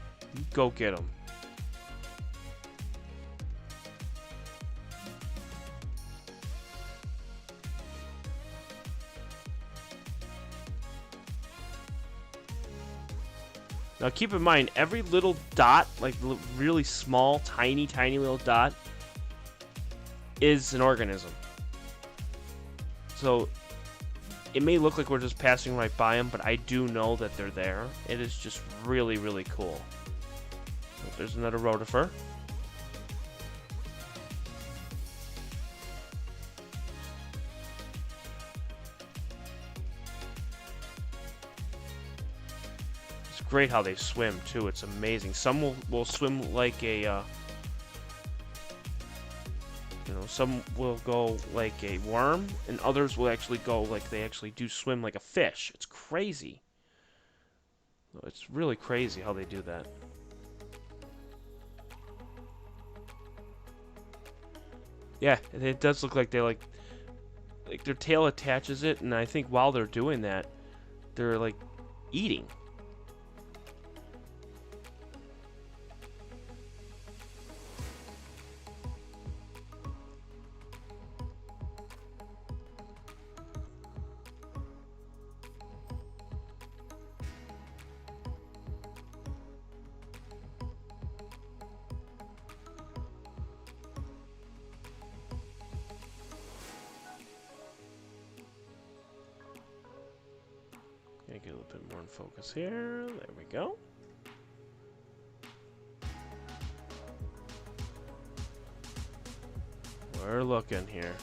Go get him. Now keep in mind, every little dot, like really small, tiny little dot, is an organism. So it may look like we're just passing right by them, but I do know that they're there. It is just really cool. Oh, there's another rotifer. It's great how they swim too. It's amazing. Some will swim like a you know, some will go like a worm, and others will actually go like they actually do swim like a fish. It's crazy. It's really crazy how they do that. Yeah, it does look like they like their tail attaches it, and I think while they're doing that, they're like eating. Get a little bit more in focus here. There we go. We're looking here.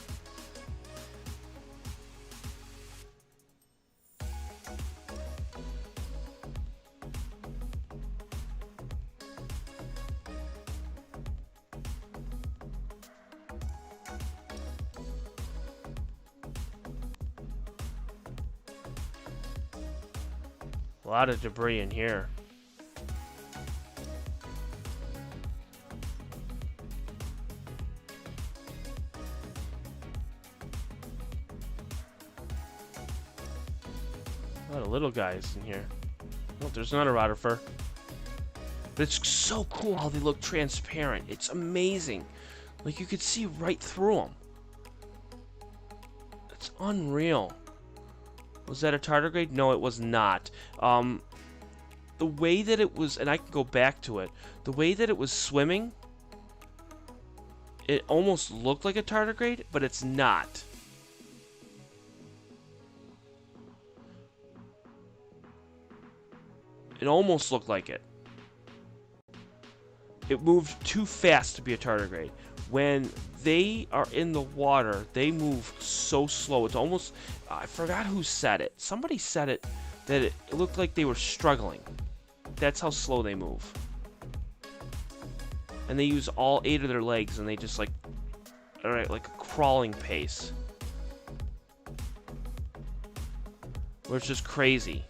A lot of debris in here. A lot of little guys in here. Oh, there's another rotifer. But it's so cool how they look transparent. It's amazing. Like you could see right through them. It's unreal. Was that a tardigrade? No, it was not. The way that it was, and I can go back to it, the way that it was swimming, it almost looked like a tardigrade, but it's not. It almost looked like it. it moved too fast to be a tardigrade. When they are in the water, they move so slow. It's almost, I forgot who said it. Somebody said it, that it looked like they were struggling. That's how slow they move. And they use all 8 of their legs, and they just like, alright, like a crawling pace. Where it's just crazy.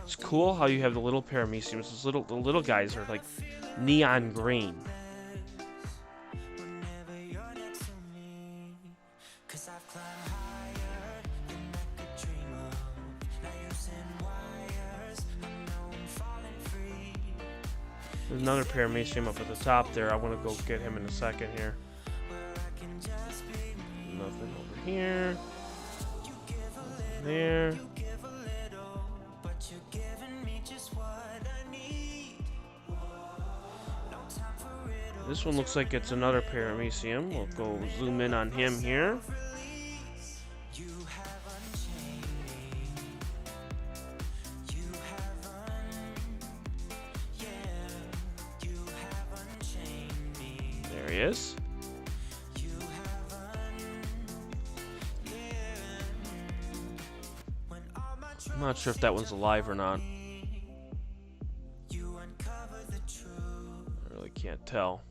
It's cool how you have the little parameciums. The little guys are like neon green. There's another paramecium up at the top there. I want to go get him in a second here. Nothing over here. Nothing there. This one looks like it's another paramecium. We'll go zoom in on him here. There he is. I'm not sure if that one's alive or not. I really can't tell.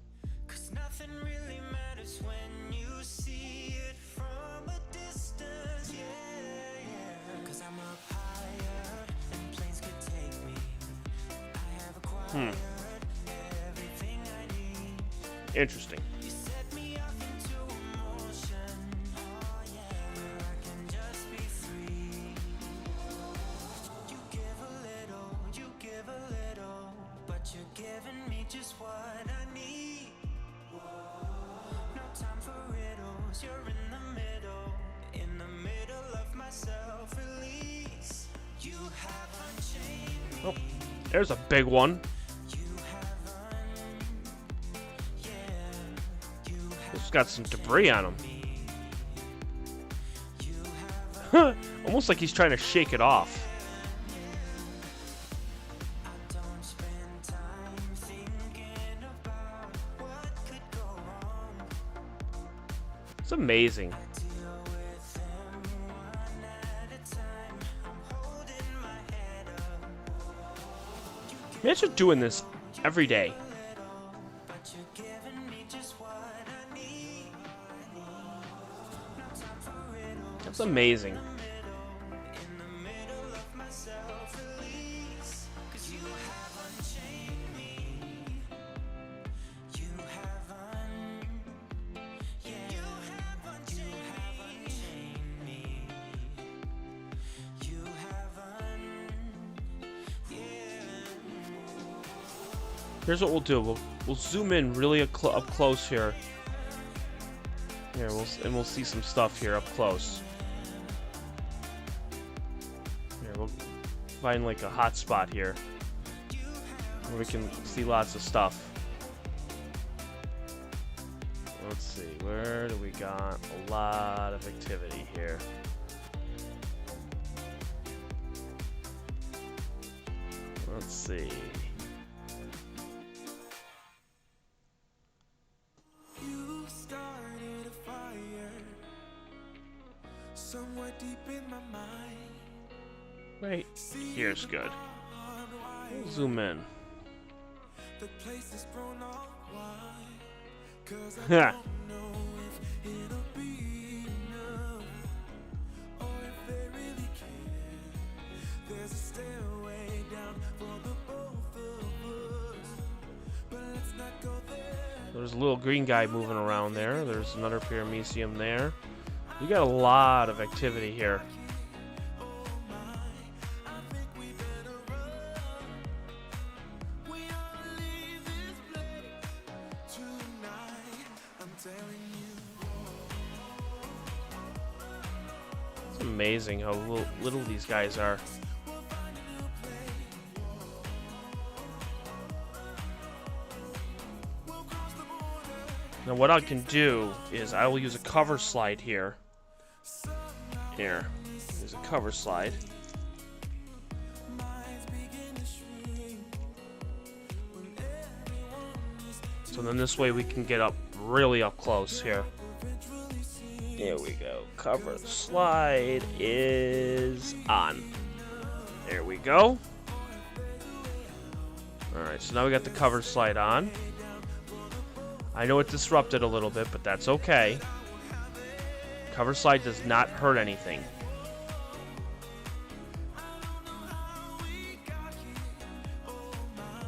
Nothing really matters when you see it from a distance, yeah. 'Cause I'm up higher and planes could take me. I have acquired everything I need. Interesting. You set me up into emotion, oh yeah, where I can just be free. You give a little, but you're giving me just what I need. No time for riddles, you're in the middle of my self-release. You haven't changed me. Oh, there's a big one. It's got some debris on him. Almost like he's trying to shake it off. It's amazing. Imagine doing this every day. That's amazing. Here's what we'll do. We'll zoom in really up close here. Here, we'll see some stuff here up close. Here, we'll find like a hot spot here where we can see lots of stuff. Let's see, where do we got a lot of activity here? Let's see. Somewhere deep in my mind. Right here's good. We'll zoom in. The place is grown all wide, 'cause I Ha. don't know if it'll be enough, or if they really care. There's a stairway down for the both of us, but let's not go there. There's a little green guy moving around there. There's another paramecium there. We got a lot of activity here. It's amazing how little these guys are. Now what I can do is I will use a cover slide here. Here, there's a cover slide. So then this way we can get up really up close here. There we go. Cover slide is on. There we go. Alright, so now we got the cover slide on. I know it disrupted a little bit, but that's okay. Cover slide does not hurt anything.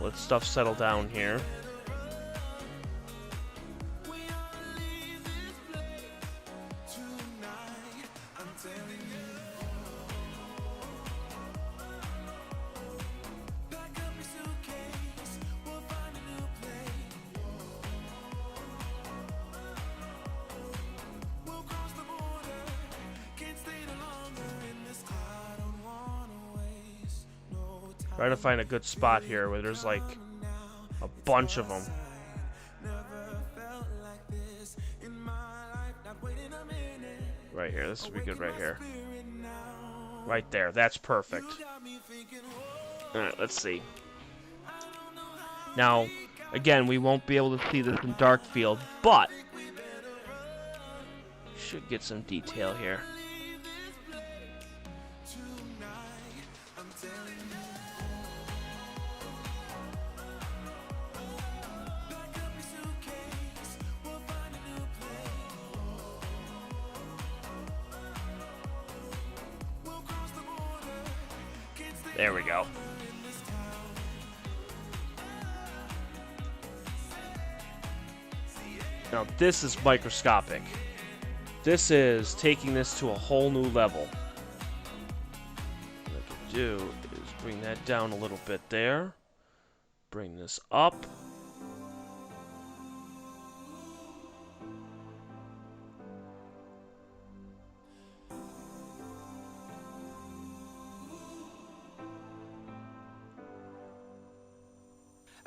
Let stuff settle down here. Try to find a good spot here where there's like a bunch of them. Right here. This would be good right here. Right there. That's perfect. Alright, let's see. Now, again, we won't be able to see this in dark field, but should get some detail here. There we go. Now this is microscopic. This is taking this to a whole new level. What I can do is bring that down a little bit there. Bring this up.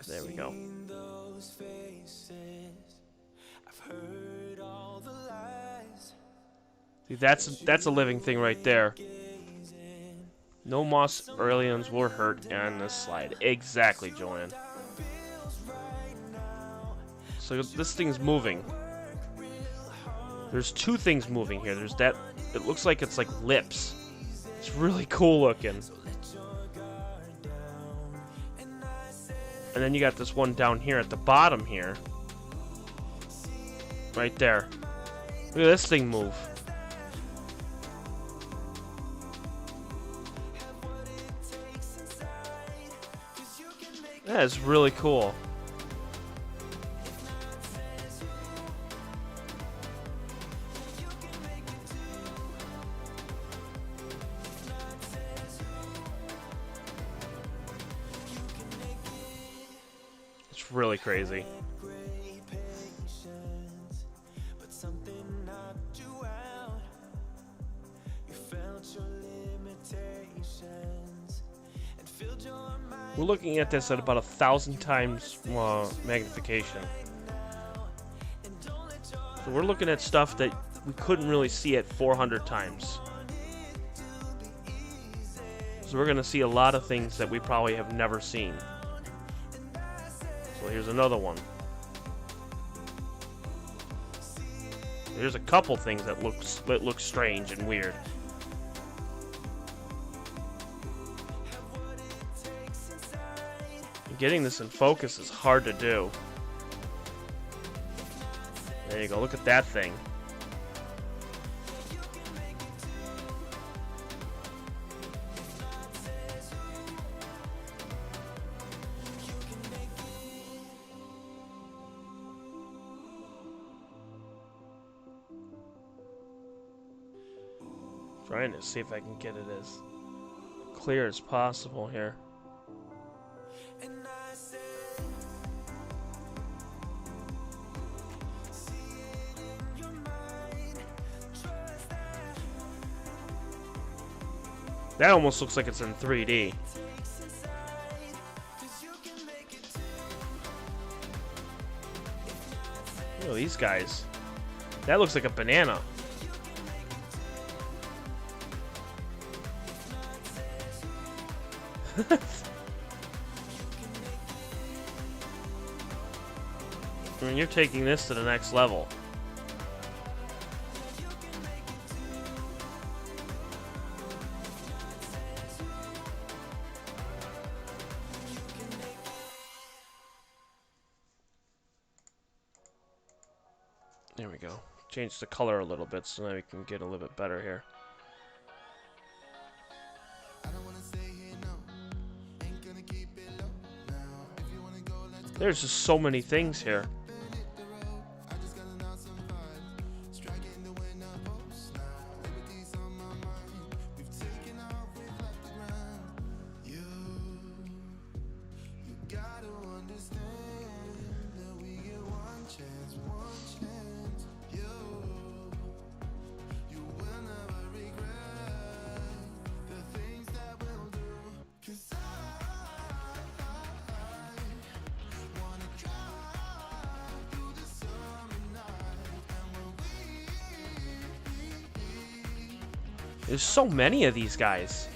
There we go. See, that's a living thing right there. No moss or aliens were hurt on this slide. Exactly, Joanne. So this thing's moving. There's two things moving here. There's that. It looks like it's like lips. It's really cool looking. And then you got this one down here at the bottom here. Right there. Look at this thing move. That is really cool. It's really crazy. We're looking at this at about 1,000 times magnification. So we're looking at stuff that we couldn't really see at 400 times. So we're going to see a lot of things that we probably have never seen. So here's another one. There's a couple things that look strange and weird. Getting this in focus is hard to do. There you go, look at that thing. Trying to see if I can get it as clear as possible here. And I said, see it in your mind, trust that That almost looks like it's in 3D. takes inside, 'cause you can make it too. Look at these guys. That looks like a banana. I mean, you're taking this to the next level. There we go. Change the color a little bit so now we can get a little bit better here. There's just so many things here. There's so many of these guys.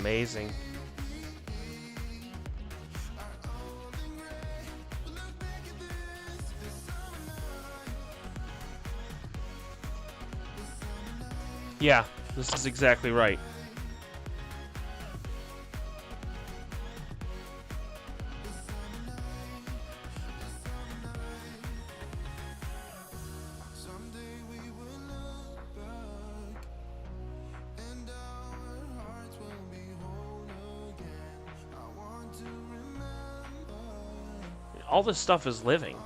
Amazing. Yeah, this is exactly right. All this stuff is living.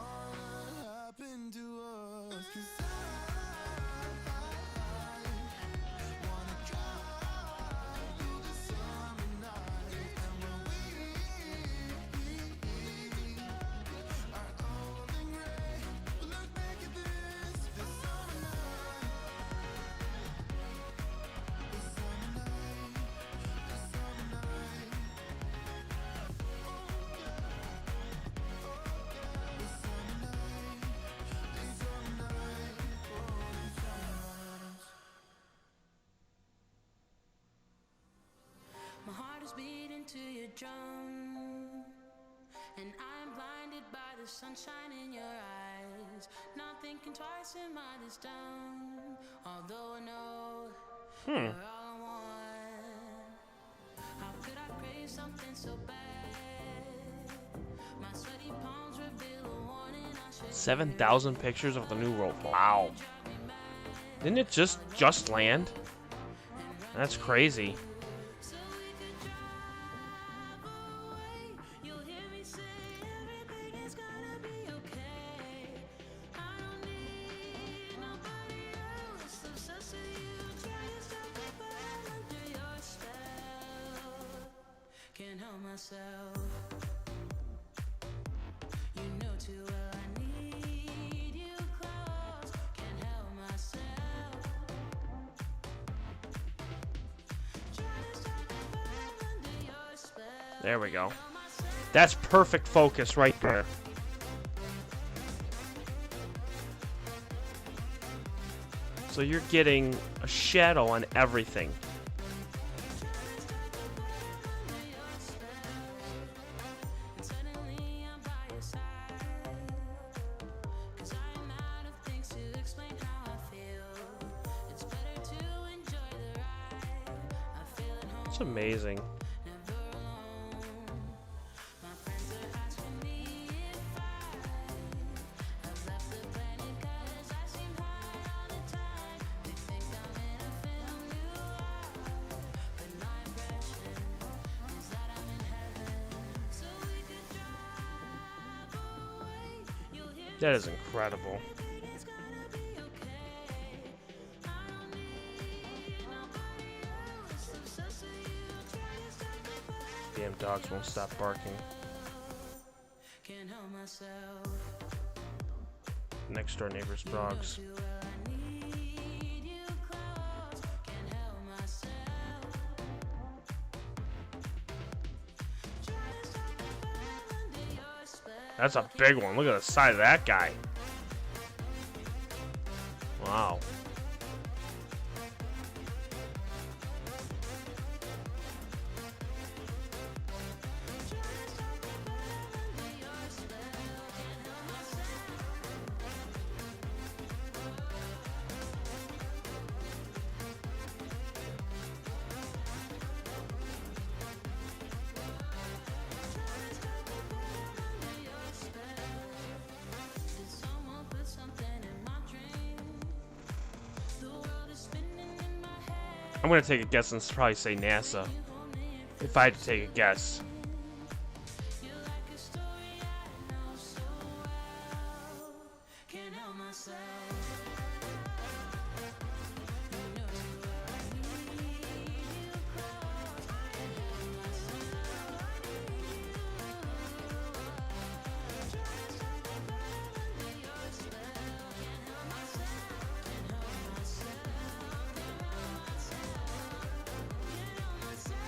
My heart is beating to your drum, and I'm blinded by the sunshine in your eyes. Not thinking twice, am I this dumb? Although I know you're all I want. How could I crave something so bad? My sweaty palms reveal a warning. I should 7,000 pictures of the new world. Wow. Didn't it just land? That's crazy. Can't help myself. You know too well I need you close. Can't help myself. Try to stop the fire under your spell. There we go. That's perfect focus right there. So you're getting a shadow on everything. Suddenly I'm by your side. 'Cause I'm out of things to explain how I feel. It's better to enjoy the ride. I feel at home, It's amazing. never alone. My friends are asking me if I've left the planet 'cause I seem high all the time. They think I'm in a film you are, but my impression is that I'm in heaven. So we could drive away. You'll hear That is incredible. it's gonna be okay. I don't need nobody else. Obsessed with you, try to start the fire. Damn dogs won't stop barking. Can't help myself. Next door neighbor's dogs. Too well, I need you close. Can't help myself. Try to start the fire under your spell. That's a big one. Look at the size of that guy. Wow. Did someone put something in my drink? The world is spinning in my head. I'm gonna take a guess and probably say NASA. If I had to take a guess. You're like a story I know so well. Can't help myself. You know too well I need you close. Can't help myself. Try to start the fire under your spell. Can't help myself. Can't help myself. Can't help myself. Can't help myself.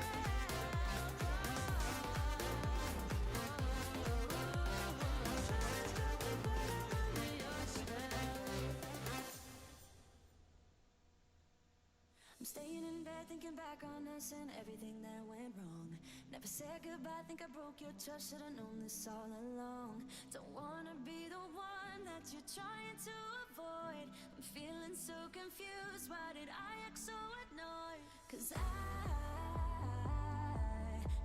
I'm staying in bed thinking back on us and everything that went wrong. Never said goodbye, think I broke your trust, should've known this all along. Don't wanna be the one that you're trying to avoid. I'm feeling so confused, why did I act so annoyed? 'Cause I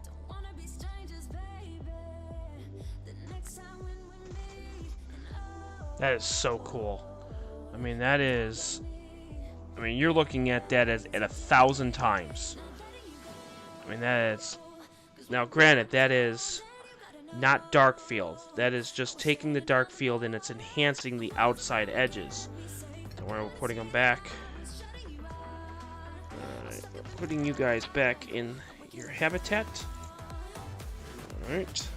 don't wanna be strangers, baby. The next time when we meet, and oh, That is so cool. I mean, that is. I mean, you're looking at that as at 1,000 times. I mean, that's. Now, granted, that is not dark field. That is just taking the dark field and it's enhancing the outside edges. Don't worry, we're putting them back. Alright, we're putting you guys back in your habitat. Alright.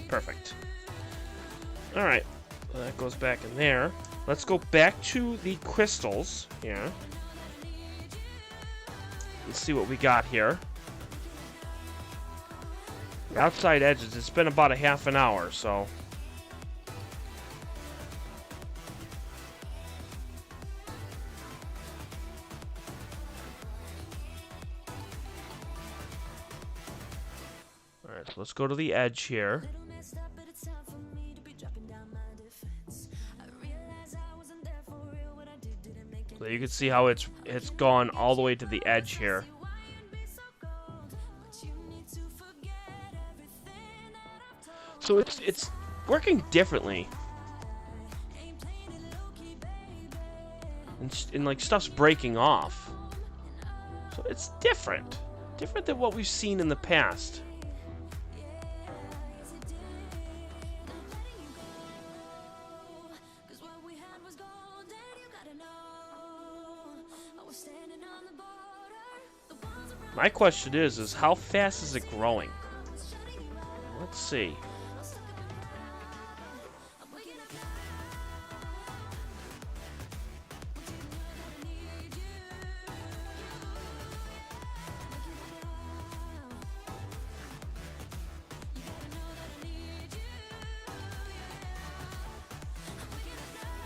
Perfect. Alright, well, that goes back in there. Let's go back to the crystals here. Let's see what we got here. Outside edges, it's been about a half an hour, so. Alright, so let's go to the edge here. little messed up, but it's time for me to be dropping down my defense. I realize I wasn't there for real, what I didn't make So you can see how it's gone all the way to the edge here. why and be so cold. But you need to forget everything that I've told. So it's working differently. Ain't playing it low-key, baby. And like stuff's breaking off. So it's different. Different than what we've seen in the past. Yes, it did. Not letting you go. 'Cause what we had was golden, you gotta know. I was standing on the border. The walls around My question is how fast is it growing? us, shutting you out. Let's see. I'm stuck in the crowd. I'm waking up now. Want you to know that I need you. Waking up now. You gotta know that I need you. Yeah. I'm waking up now.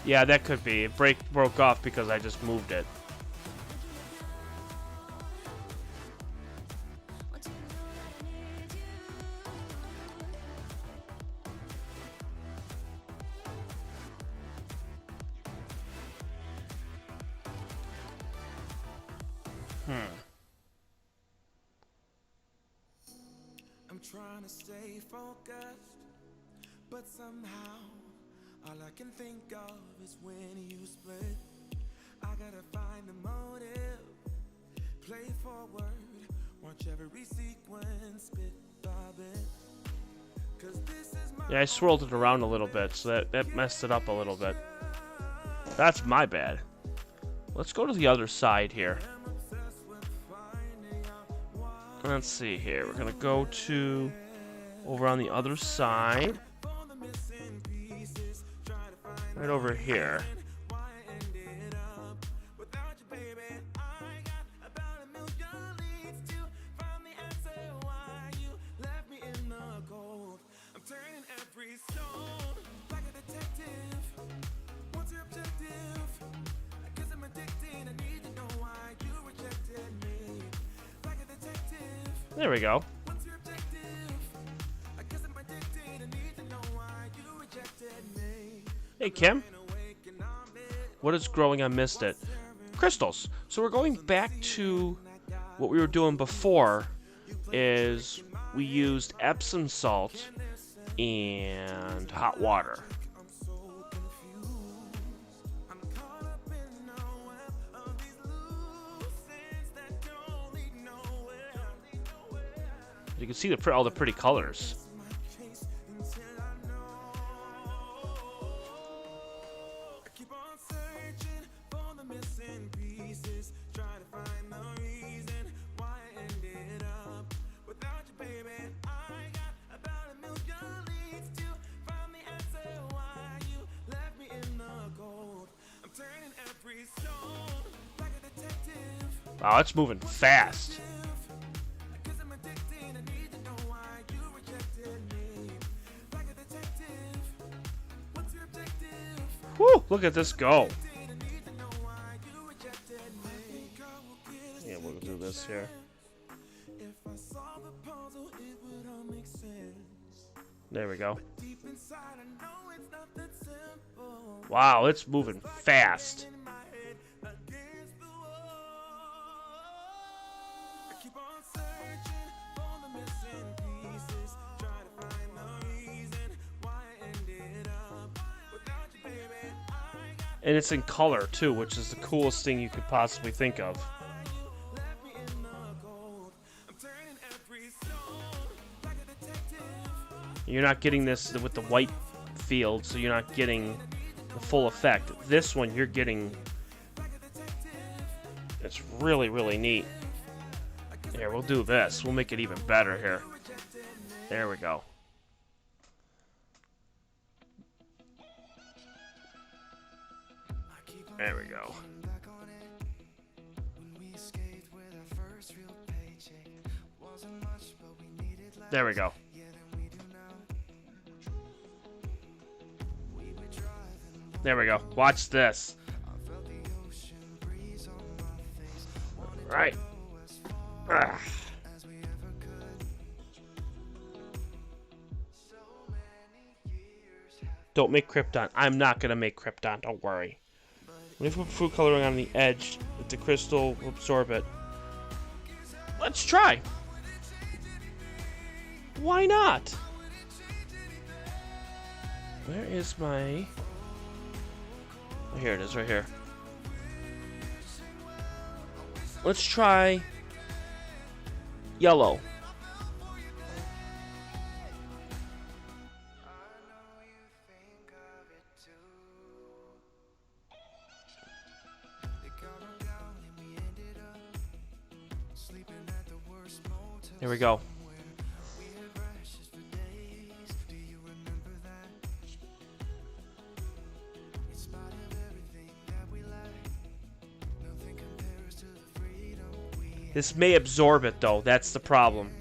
Yeah, that could be. It broke off because I just moved it. I'm trying to stay focused, but somehow all I can think of is when you split. I gotta find the motive, play forward, watch every sequence bit by bit. 'Cause this is my Yeah, I swirled it around a little bit, so that messed it up a little bit. That's my bad. Let's go to the other side here. Let's see here. We're gonna go to over on the other side. Right over here. There we go. Hey, Kim. What is growing? I missed it. Crystals. So we're going back to what we were doing before. Is we used Epsom salt and hot water. You can see all the pretty colors. Wow, it's moving fast. Whew, look at this go. Yeah, we'll do this here. There we go. Wow, it's moving fast. And it's in color, too, which is the coolest thing you could possibly think of. You're not getting this with the white field, so you're not getting the full effect. This one, you're getting... It's really, really neat. Here, we'll do this. We'll make it even better here. There we go. There we go. There we go. There we go. Watch this. Right. Ugh. Don't make Krypton. I'm not going to make Krypton. Don't worry. When you put food coloring on the edge, the crystal will absorb it. Let's try. Why not? Where is my... Oh, here it is, right here. Let's try yellow. Here we go. This may absorb it, though. That's the problem.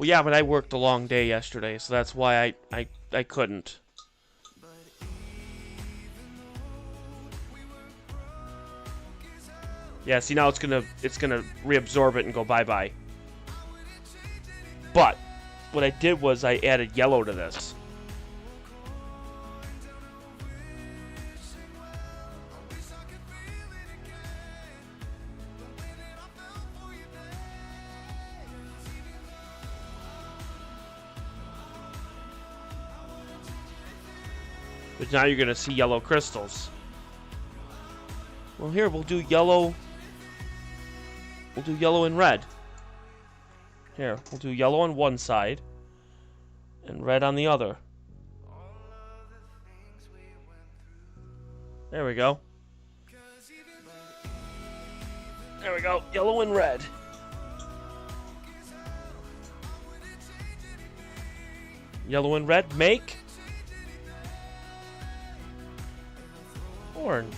Well, yeah, but I worked a long day yesterday, so that's why I couldn't. Yeah, see now it's gonna reabsorb it and go bye-bye. But what I did was I added yellow to this. But now you're gonna see yellow crystals. Well, here we'll do yellow. We'll do yellow and red. Here, we'll do yellow on one side and red on the other. There we go. There we go. Yellow and red. Yellow and red make orange.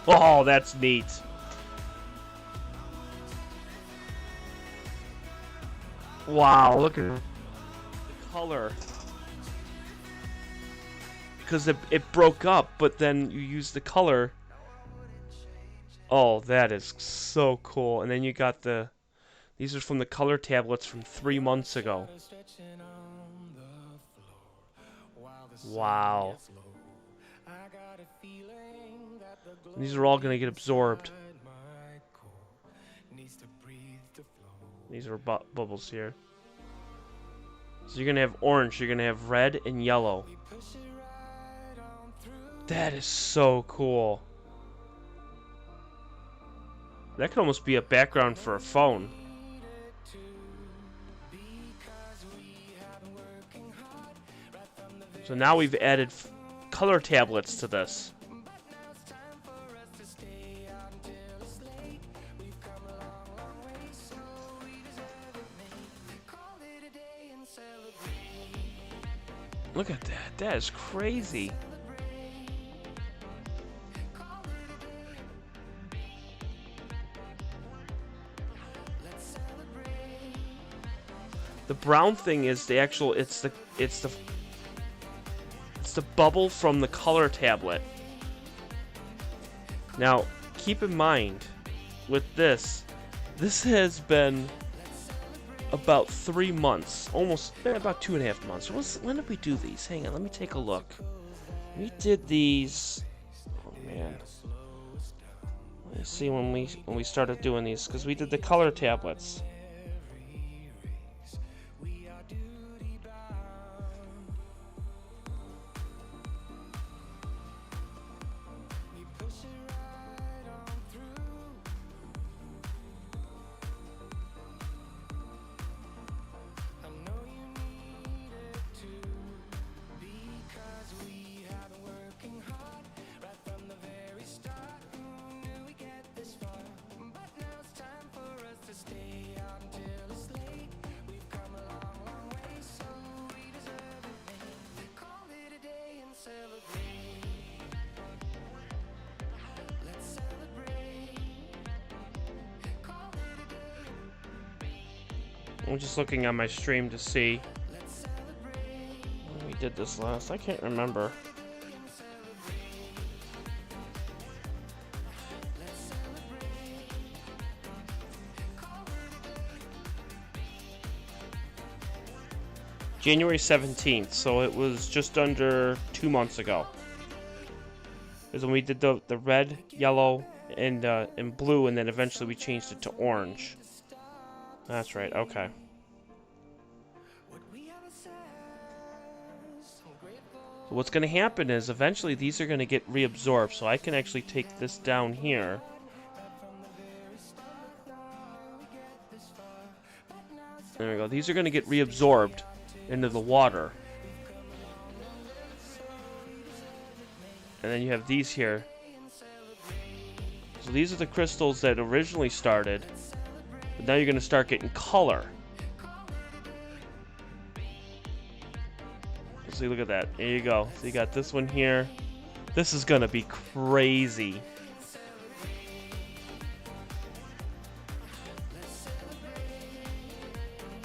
Oh, that's neat. Wow, look at the color. Because it broke up, but then you use the color. Oh, that is so cool. And then you got these are from the color tablets from 3 months ago. Wow. These are all going to get absorbed. These are bubbles here. So you're going to have orange, you're going to have red and yellow. That is so cool. That could almost be a background for a phone. So now we've added color tablets to this. Look at that. That is crazy. The brown thing is the actual it's the bubble from the color tablet. Now, keep in mind with this has been about 3 months, almost about 2.5 months. When did we do these? Hang on, let me take a look. We did these. Oh man, let's see when we started doing these, because we did the color tablets. I'm just looking on my stream to see when we did this last. I can't remember. January 17th, so it was just under 2 months ago. Is when we did the red, yellow, and blue, and then eventually we changed it to orange. That's right, okay. So what's going to happen is eventually these are going to get reabsorbed, so I can actually take this down here. There we go. These are going to get reabsorbed into the water. And then you have these here. So these are the crystals that originally started. But now you're going to start getting color. See, look at that. There you go. So you got this one here. This is gonna be crazy.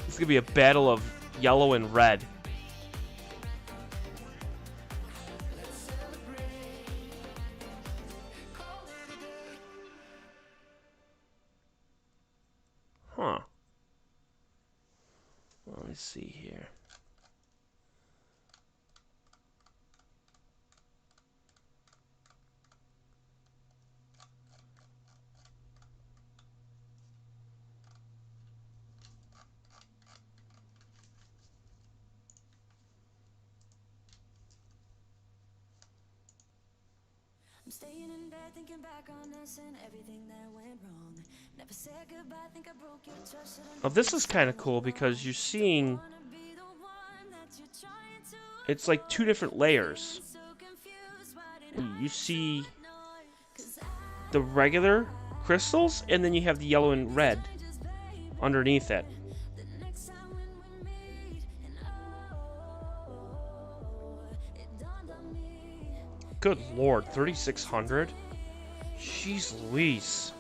This is gonna be a battle of yellow and red. Huh. Well, let me see here. I'm staying in bed thinking back on us and everything that went wrong. Never said goodbye, think I broke your trust. Well, this is kind of cool because you're seeing it's like two different layers. You see the regular crystals, and then you have the yellow and red underneath it. Good lord, 3,600? Jeez Louise.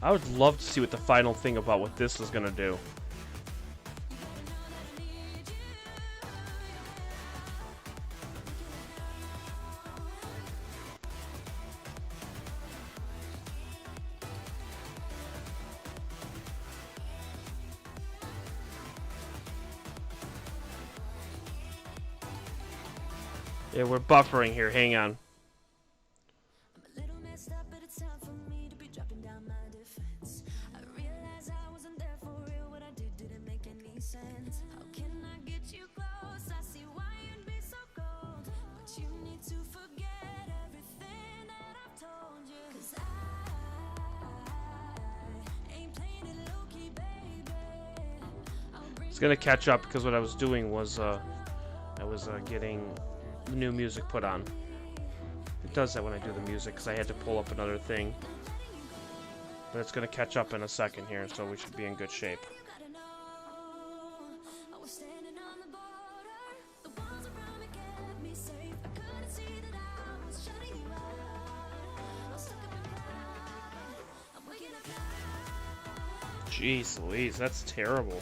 I would love to see what the final thing about what this is gonna do. Yeah, we're buffering here. Hang on. It's gonna catch up because what I was doing was I was getting new music put on. It does that when I do the music because I had to pull up another thing. But it's gonna catch up in a second here, so we should be in good shape. Jeez Louise, that's terrible.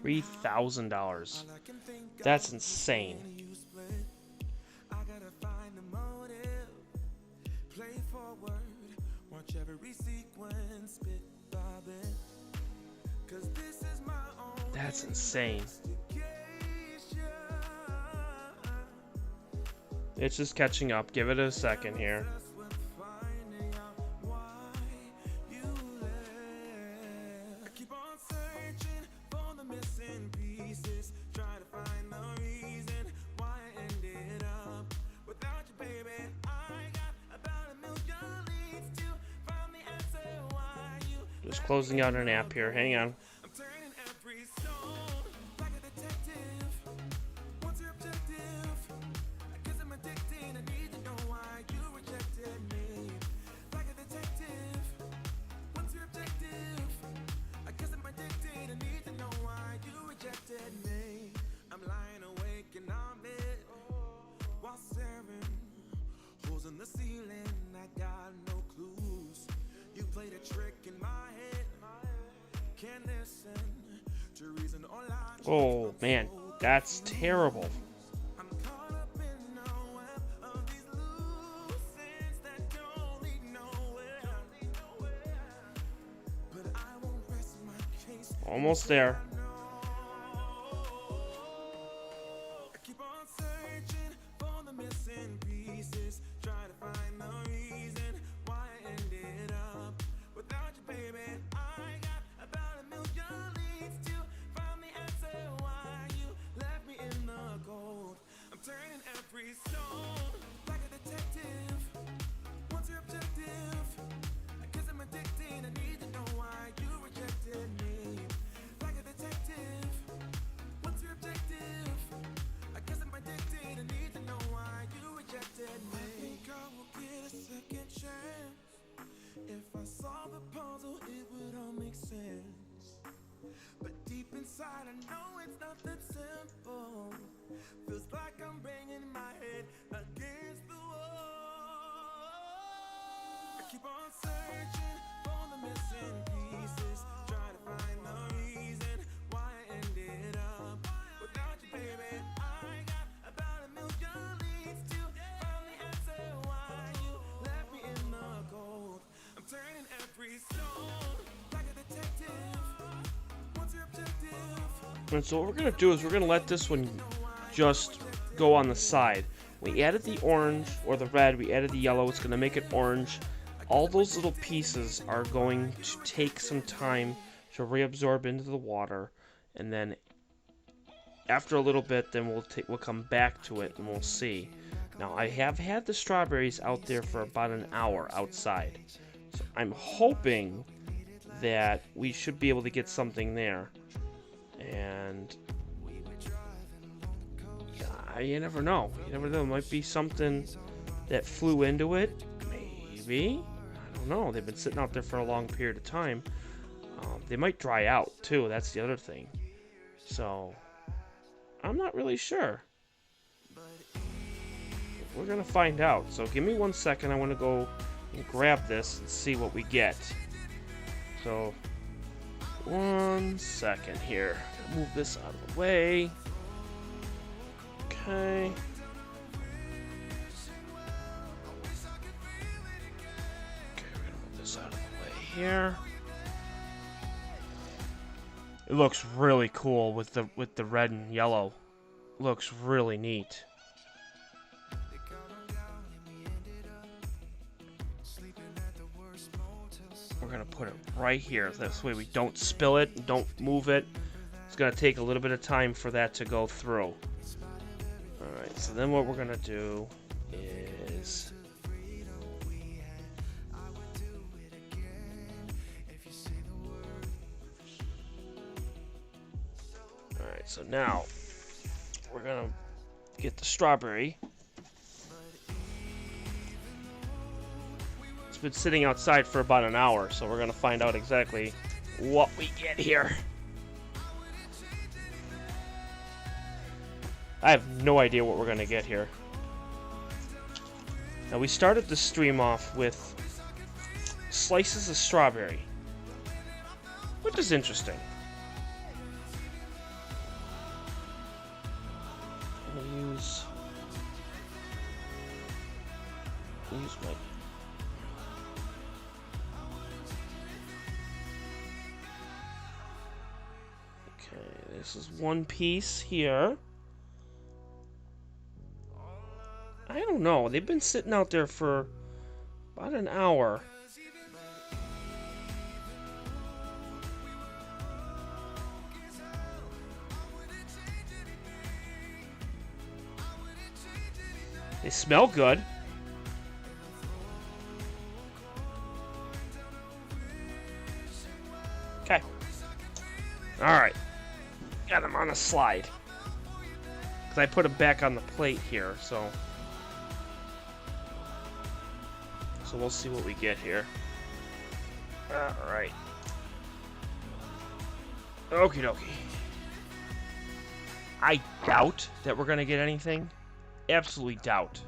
$3,000. That's insane. That's insane. It's just catching up. Give it a second here. Just closing out an app here. Hang on. Oh man, that's terrible. Almost there. Keep on searching for the missing pieces, trying to find the reason why I ended up without you, baby. I got about a million leads to find the answer why you left me in the cold. I'm turning every stone like a detective. What's your objective? I guess I'm addicted. I need to know why you rejected me. Like a detective. What's your objective? I guess I'm addicted. I need to know why you rejected me. I think I will get a second chance. If I solve the puzzle, it would all make sense. But deep inside, I know it's not that simple. Feels like I'm banging my head against the wall. I keep on searching for the missing pieces, trying to find the reason why I ended up without you, baby. I got about a million leads to find the answer why you left me in the cold. I'm turning every stone like a detective. What's your objective? And so what we're gonna do is we're gonna let this one just go on the side. We added the orange or the red, we added the yellow, it's gonna make it orange. All those little pieces are going to take some time to reabsorb into the water, and then after a little bit, then we'll come back to it and we'll see. Now I have had the strawberries out there for about an hour outside, so I'm hoping that we should be able to get something there. And yeah, you never know. You never know. It might be something that flew into it. Maybe. I don't know. They've been sitting out there for a long period of time. They might dry out too. That's the other thing. So I'm not really sure. We're gonna find out. So give me 1 second. I want to go and grab this and see what we get. So 1 second here. Move this out of the way. Okay. Okay, we're gonna move this out of the way here. It looks really cool with the red and yellow. Looks really neat. We're gonna put it right here. This way we don't spill it, don't move it. It's gonna take a little bit of time for that to go through. Alright, so then what we're gonna do is alright, so now we're gonna get the strawberry. It's been sitting outside for about an hour, so we're gonna find out exactly what we get here. I have no idea what we're gonna get here. Now we started the stream off with slices of strawberry, which is interesting. I'm gonna use my okay, this is one piece here. I don't know. They've been sitting out there for about an hour. They smell good. Okay. Alright. Got them on a slide. Because I put them back on the plate here, so... So we'll see what we get here. Alright. Okie dokie. I doubt that we're gonna get anything. Absolutely doubt.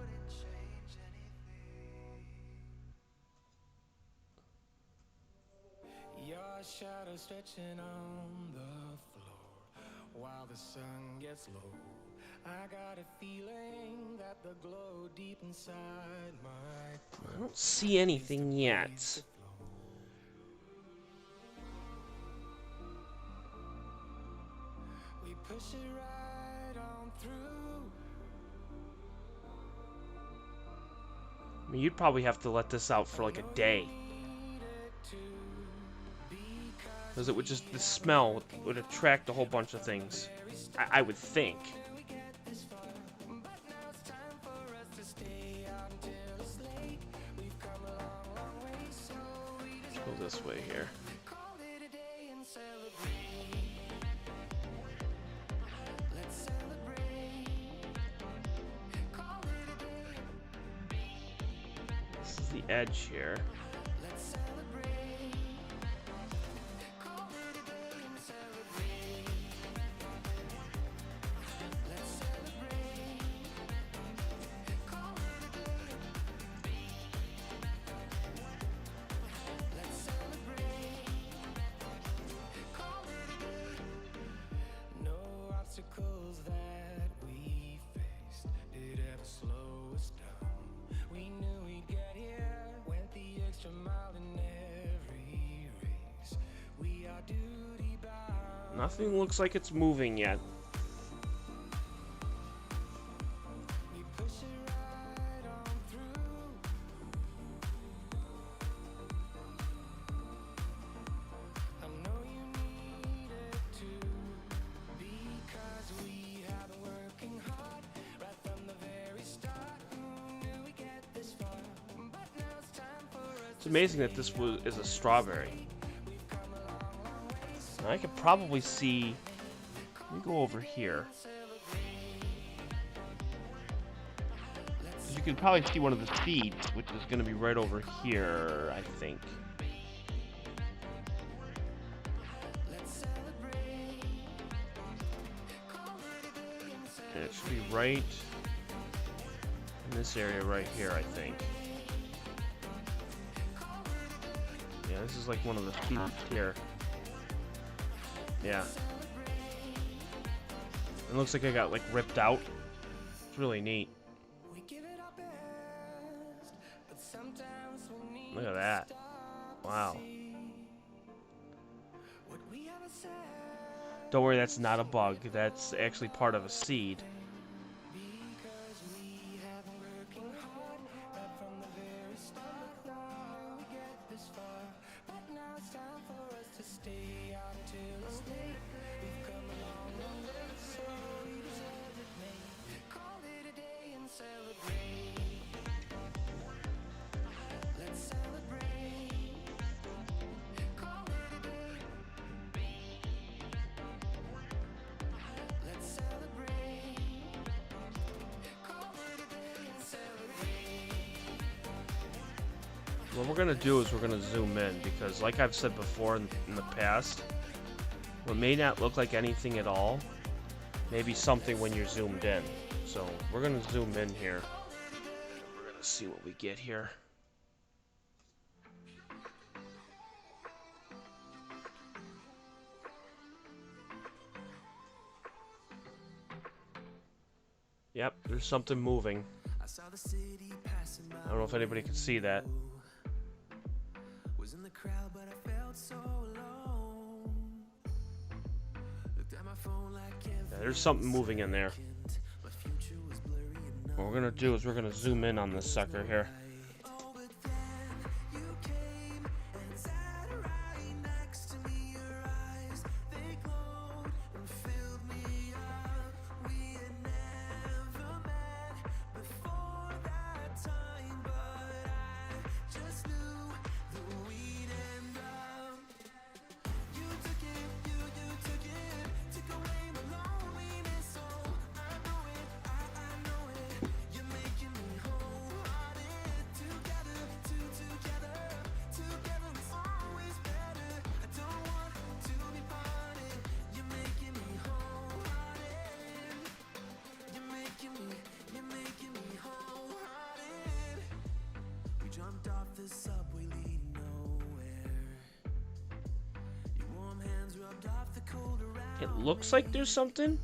Your shadow stretching on the floor. while the sun gets low. I got a feeling that the glow deep inside my I don't see anything yet. we push it right on through. I mean, you'd probably have to let this out for like a day. Because it would just, the smell would attract a whole bunch of things. I would think. Let's go this way here. This is the edge here. Obstacles that we faced did ever slow us down. We knew we'd get here, went the extra mile in every race. We are duty bound. Nothing looks like it's moving yet. We push it right on through. I know you need it too, because we have been working hard right from the very start. Who knew we'd get this far? But now it's time for us. It's amazing that this is a strawberry. Now I could probably see. Let me go over here. You can probably see one of the seeds, which is going to be right over here, I think. And it should be right in this area right here, I think. Yeah, this is like one of the seeds here. Yeah. It looks like I got like ripped out. It's really neat. Look at that. Wow. Don't worry, that's not a bug. That's actually part of a seed. What we're gonna do is we're gonna zoom in, because like I've said before in the past, what may not look like anything at all may be something when you're zoomed in. So we're gonna zoom in here. We're gonna see what we get here. Yep, there's something moving. I don't know if anybody can see that. Was in the crowd, but I felt so alone. Looked at my phone like Yeah, there's something moving in there. my future was blurry enough. What we're gonna do is we're gonna zoom in on this sucker here. Oh, but then you came and sat right next to me. Your eyes, they glowed and filled me up. We had never met before that time, but I just knew that we'd end up. You took it, took away my loneliness. So I know it, I know it. You're making me wholehearted. Together, together is always better. I don't want to be parted. You're making me wholehearted. You're making me wholehearted. We jumped off the subway leading nowhere. Your warm hands rubbed off the cold around. It looks like there's something.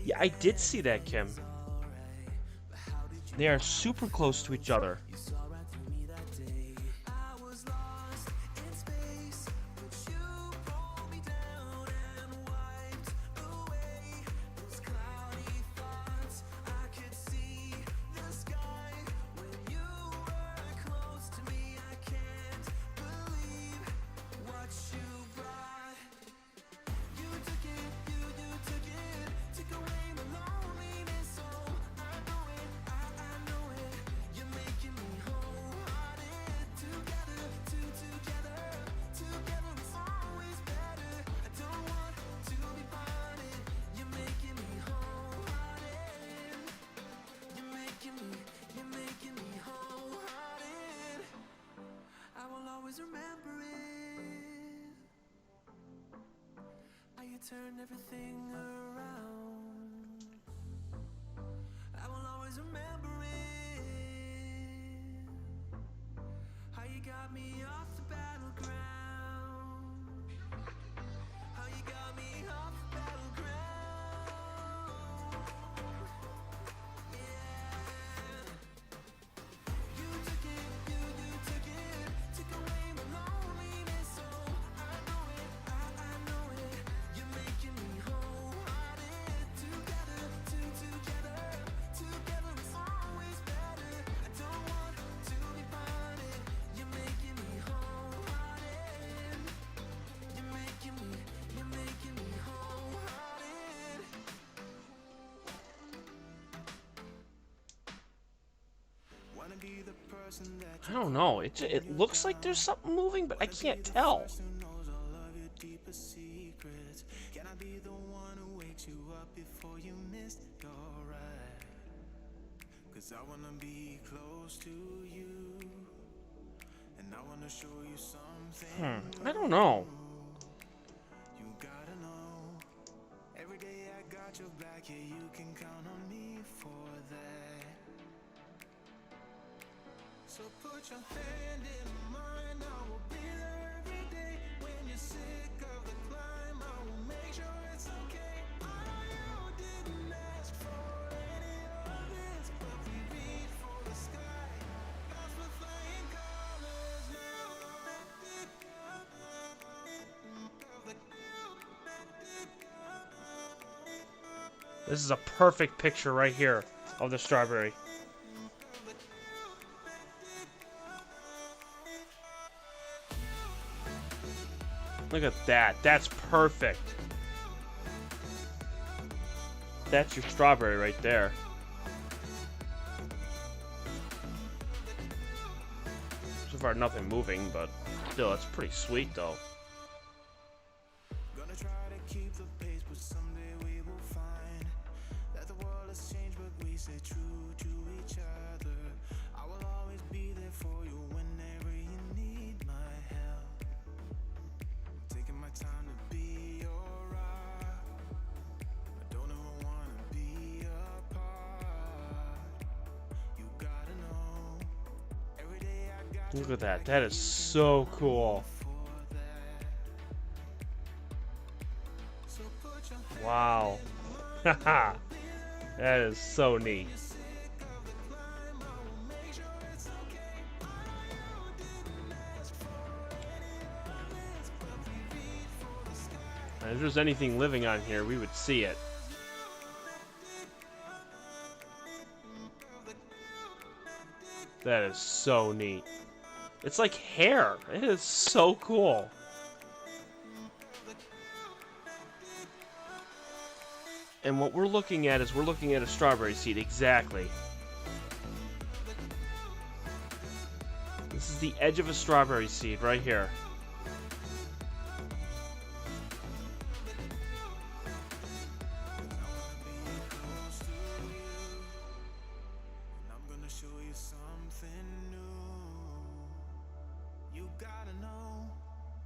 Yeah, I did see that, Kim. They are super close to each other. Remember it, how you turned everything around. I will always remember it, how you got me off the battleground, how you got me off the battleground. Yeah, you took it, you took it, took away my loneliness. So I know it, I know it. You're making me wholehearted. Together, together, together is always better. I don't want to be parted. You're making me wholehearted. You're making me wholehearted. Wanna be the person that I don't know. It looks like there's something moving, but I can't tell. knows all of your deepest secrets. Can I be the one who wakes you up before you miss your ride? 'Cause I wanna be close to you, and I wanna show you something. I don't know. You gotta know, every day I got your back, yeah, you can count on me for that. So put your hand in mine, I will be there every day. When you're sick of the climb, I will make sure it's okay. I know you didn't ask for any of this, but we reach for the sky. Cause we're flying colors now. This is a perfect picture right here of the strawberry. Look at that. That's perfect. That's your strawberry right there. So far, nothing moving, but still, it's pretty sweet, though. Gonna try to keep the pace, but someday we will find that the world has changed, but we stay true to each other. I will always be there for you whenever you need my help. Taking my time to be your rock. I don't ever wanna be apart. You gotta know, every day I got Look at that. That is so cool. Wow. Haha. That is so neat. And if there's anything living on here, we would see it. That is so neat. It's like hair. It is so cool. And what we're looking at is we're looking at a strawberry seed. Exactly. This is the edge of a strawberry seed right here. I'm gonna show you something new. You gotta know,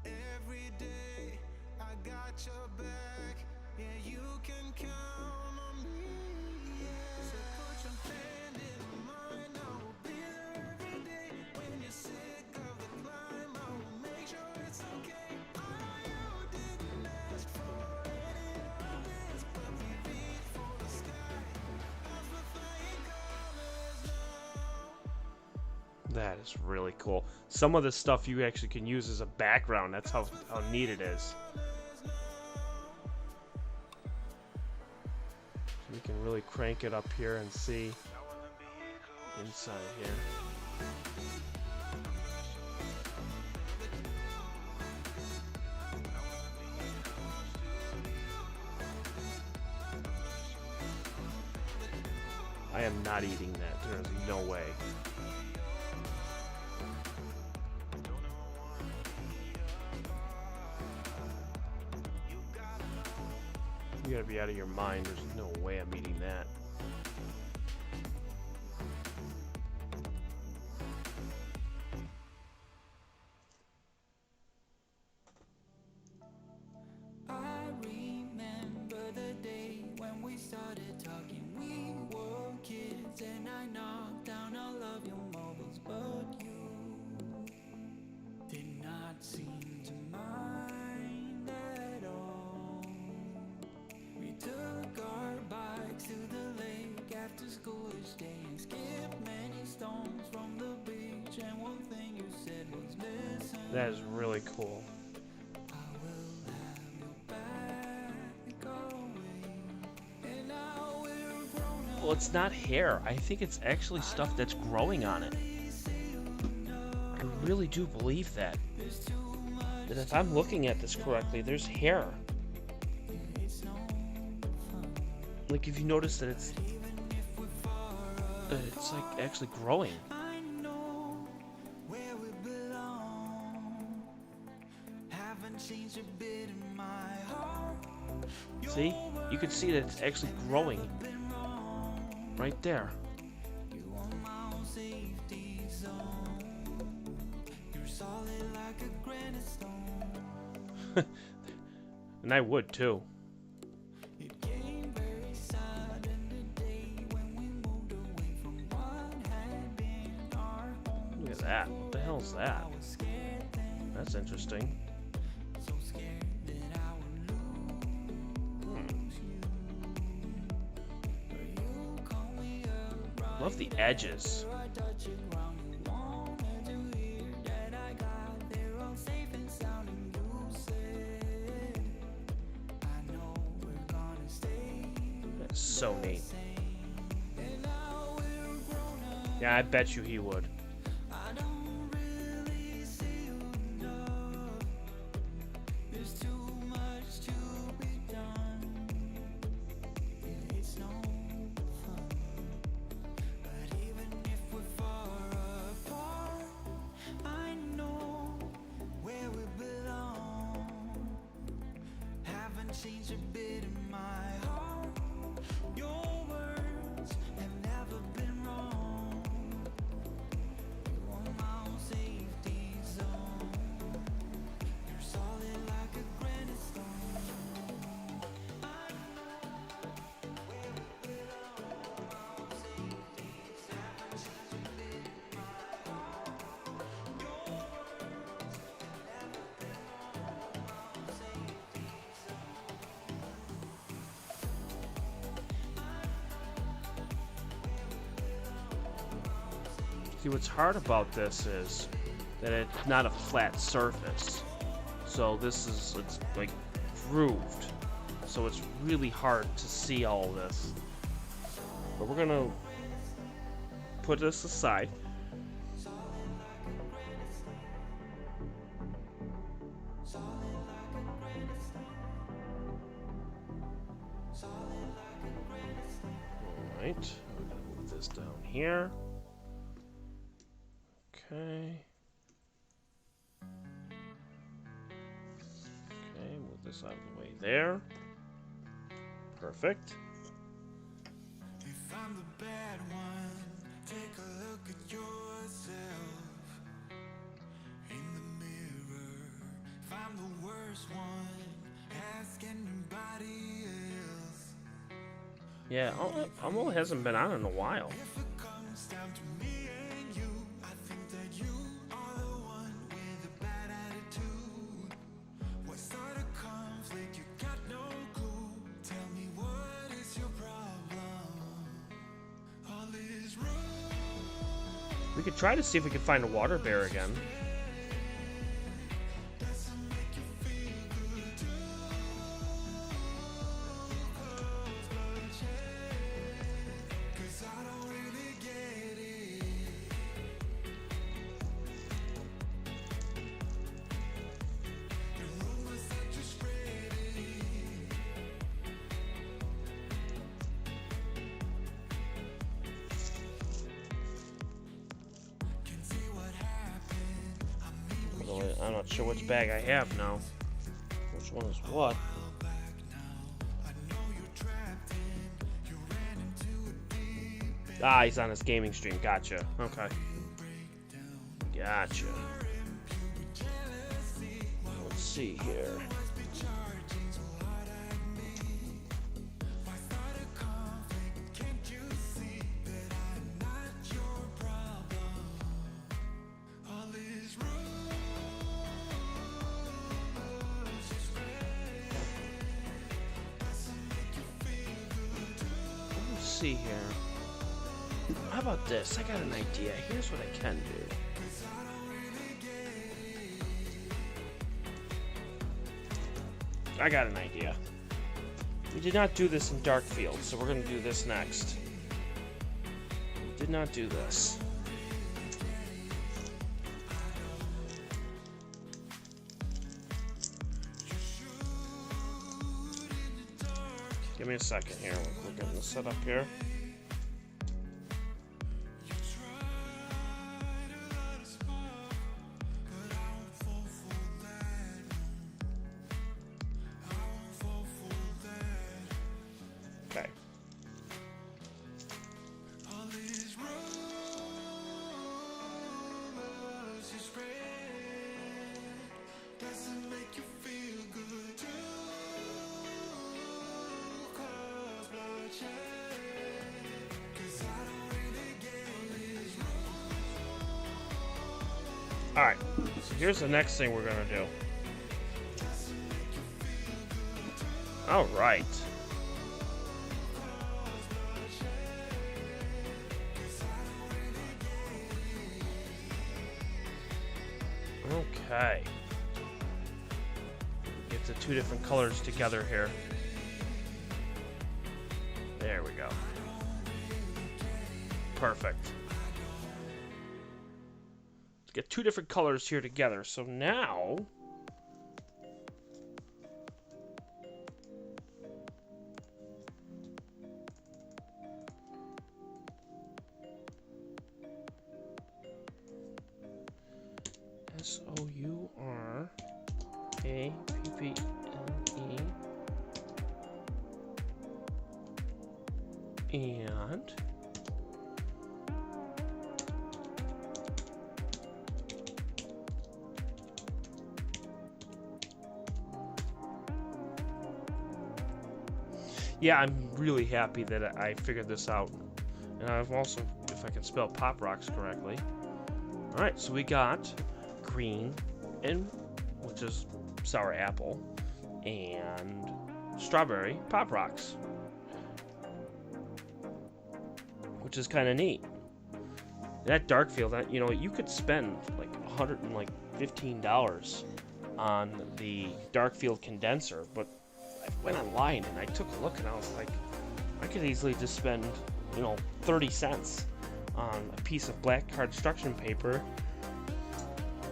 every day I got your back. Yeah, you can count on me. Yeah. So put your hand in mine, I will be there every day. When you're sick of the climb, I will make sure That is really cool. Some of the stuff you actually can use as a background. That's how neat it is. So we can really crank it up here and see inside here. I am not eating that. There is no way. You gotta be out of your mind. There's no way I'm eating that. I remember the day when we started talking. We were kids and I knocked down all of your marbles, but you did not seem to mind at all. We took our bikes to the lake after school each day and skipped many stones from the beach, and one thing you said was listen. That is really cool. Well, it's not hair. I think it's actually stuff that's growing on it. I really do believe that. That if I'm looking at this correctly, there's hair. Like if you notice that it's like actually growing. See? You can see that it's actually growing. Right there. And I would too. Look at that. What the hell is that? That's interesting. Love the edges. That's so neat. Yeah, I bet you he would. Change a bit in my heart. Your words have never been wrong. You are my own safety zone. You're solid like a granite stone. I know where we belong. My own safety zone. Change a bit in my heart. Your words have never been wrong. My own safety zone. See, what's hard about this is that it's not a flat surface. So it's like grooved. So it's really hard to see all this. But we're gonna put this aside. Alright, we're gonna move this down here. Okay. Okay, move this out of the way there. Perfect. If I'm the bad one, take a look at yourself in the mirror. If I'm the worst one, ask anybody else. Yeah, Amo hasn't been on in a while. If it comes down to me and you, I think that you are the one with a bad attitude. What sort of conflict? You got no clue. Tell me, what is your problem? All is rude. We could try to see if we can find a water bear again. I'm not sure which bag I have now. Which one is what? Ah, he's on his gaming stream. Gotcha. Okay. Gotcha. Let's see here. See here. How about this? I got an idea. Here's what I can do. I got an idea. We did not do this in Dark Field, so we're going to do this next. We did not do this. Give me a second here. We're getting this set up here. Okay. Alright, so here's the next thing we're gonna do. Alright. Okay. Get the two different colors together here. There we go. Perfect. Get two different colors here together. So now Sourappelle and yeah, I'm really happy that I figured this out. And I've also, if I can spell Pop Rocks correctly. Alright, so we got green, and which is sour apple, and strawberry Pop Rocks. Which is kind of neat. That dark field, you know, you could spend like $115 on the dark field condenser, but I went online and I took a look and I was like, I could easily just spend, you know, 30 cents on a piece of black card construction paper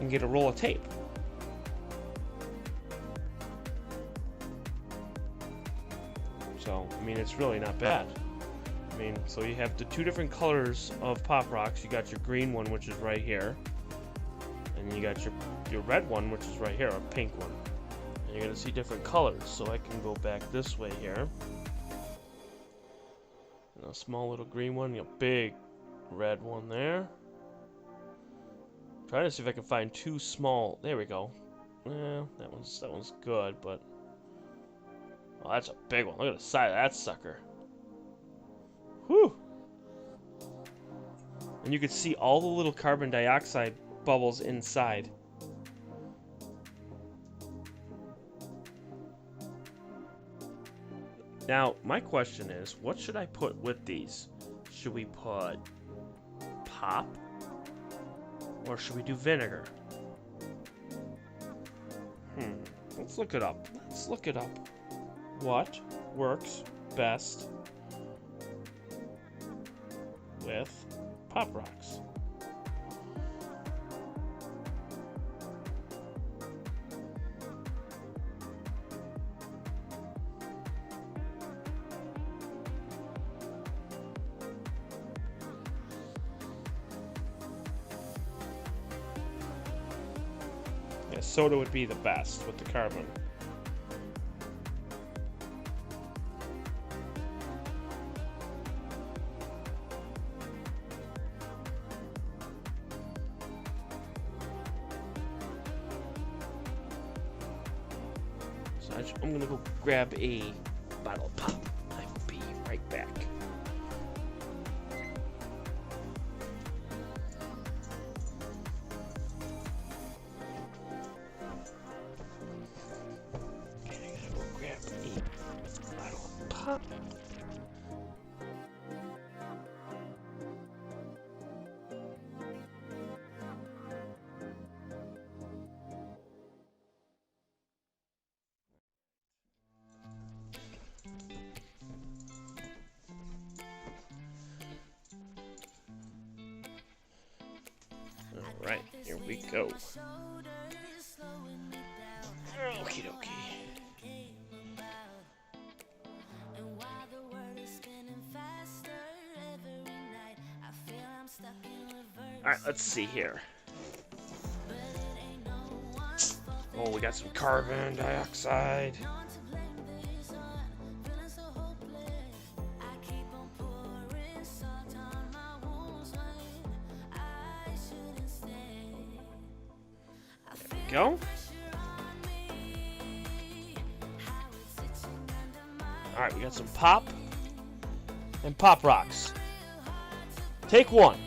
and get a roll of tape. So, I mean, it's really not bad. I mean, so you have the two different colors of Pop Rocks. You got your green one, which is right here, and you got your red one, which is right here, a pink one. And you're gonna see different colors. So I can go back this way here. And a small little green one, a big red one there. Trying to see if I can find two small. There we go. Yeah, that one's good, but oh, that's a big one. Look at the side of that sucker. Whew. And you could see all the little carbon dioxide bubbles inside. Now, my question is, what should I put with these? Should we put pop Or should we do vinegar? Let's look it up. Let's look it up. What works best with Pop Rocks? Yeah, soda would be the best with the carbon. So I'm gonna go grab a bottle of pop. I'll be right back. Pop. All right, here we go. Okie dokie. Alright, let's see here. Oh, we got some carbon dioxide. There we go. Alright, we got some pop and Pop Rocks. Take one.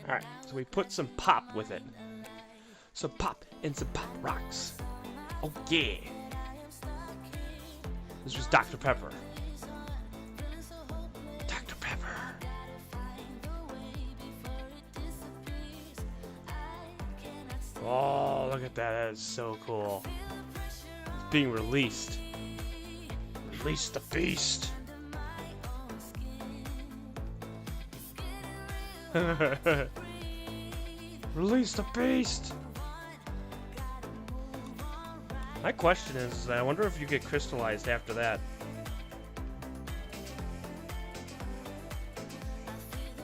Alright, so we put some pop with it. Some pop and some Pop Rocks. Oh yeah! This was Dr. Pepper. Dr. Pepper. Oh, look at that. That is so cool. It's being released. Release the beast. Release the beast! My question is, I wonder if you get crystallized after that.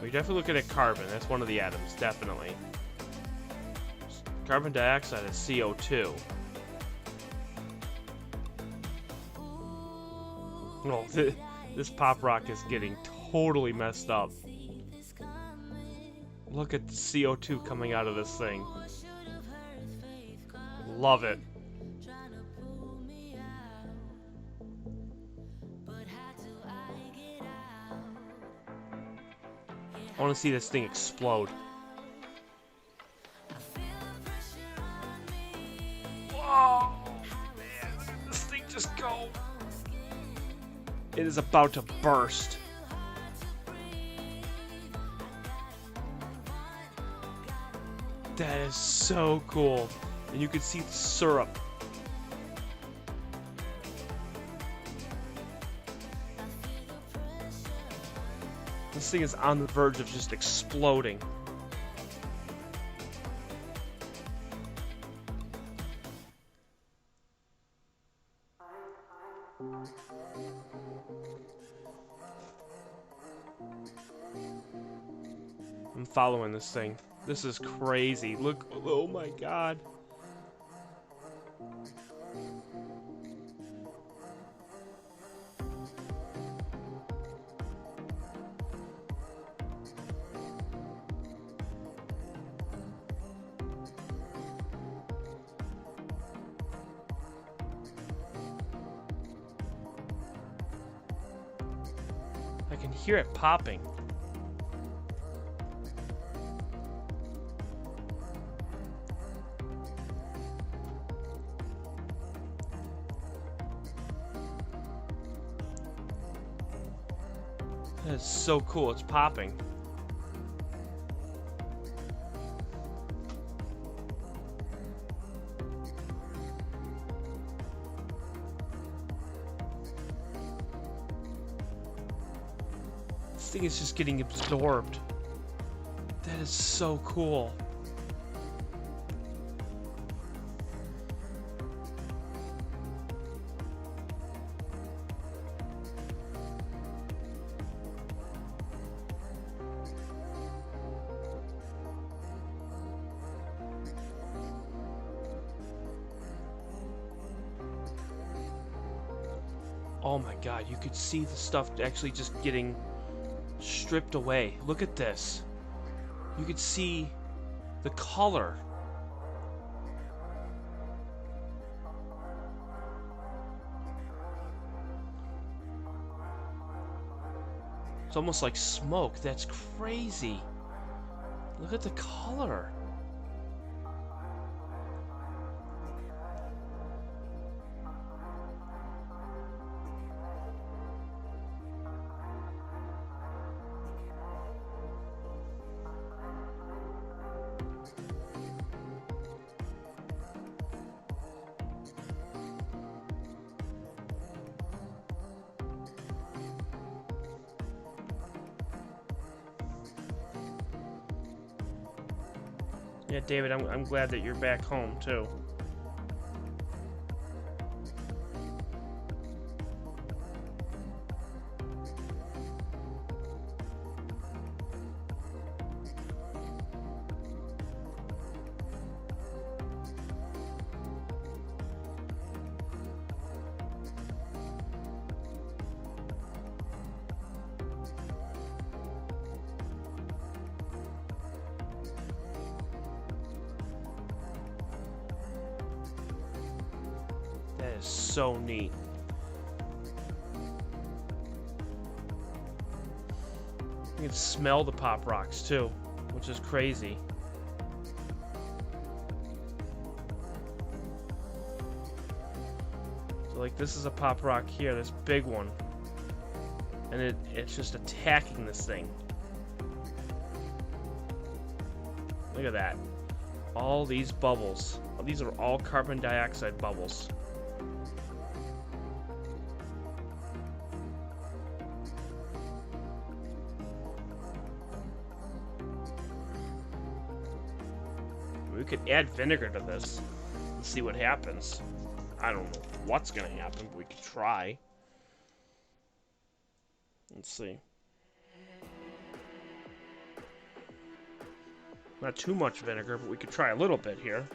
We're definitely looking at carbon. That's one of the atoms, definitely. Carbon dioxide is CO2. Oh, this Pop Rock is getting totally messed up. Look at the CO2 coming out of this thing. Love it. I want to see this thing explode. Whoa! Man, look at this thing just go. It is about to burst. That is so cool. And you can see the syrup. This thing is on the verge of just exploding. I'm following this thing. This is crazy. Look, oh my god. can hear it popping. That is so cool. It's popping. This thing is just getting absorbed. That is so cool. Oh my god, you could see the stuff actually just getting stripped away. Look at this. You could see the color. It's almost like smoke. That's crazy. Look at the color. Yeah, David, I'm glad that you're back home, too. That is so neat. You can smell the pop rocks too, which is crazy. So like this is a pop rock here, this big one. And it's just attacking this thing. Look at that. All these bubbles. These are all carbon dioxide bubbles. We could add vinegar to this and see what happens. I don't know what's gonna happen, but we could try. Let's see. Not too much vinegar, but we could try a little bit here.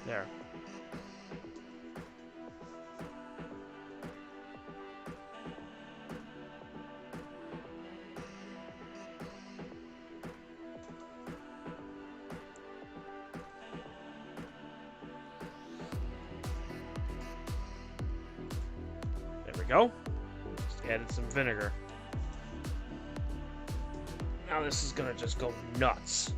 There. There we go. Just added some vinegar. Now this is gonna just go nuts.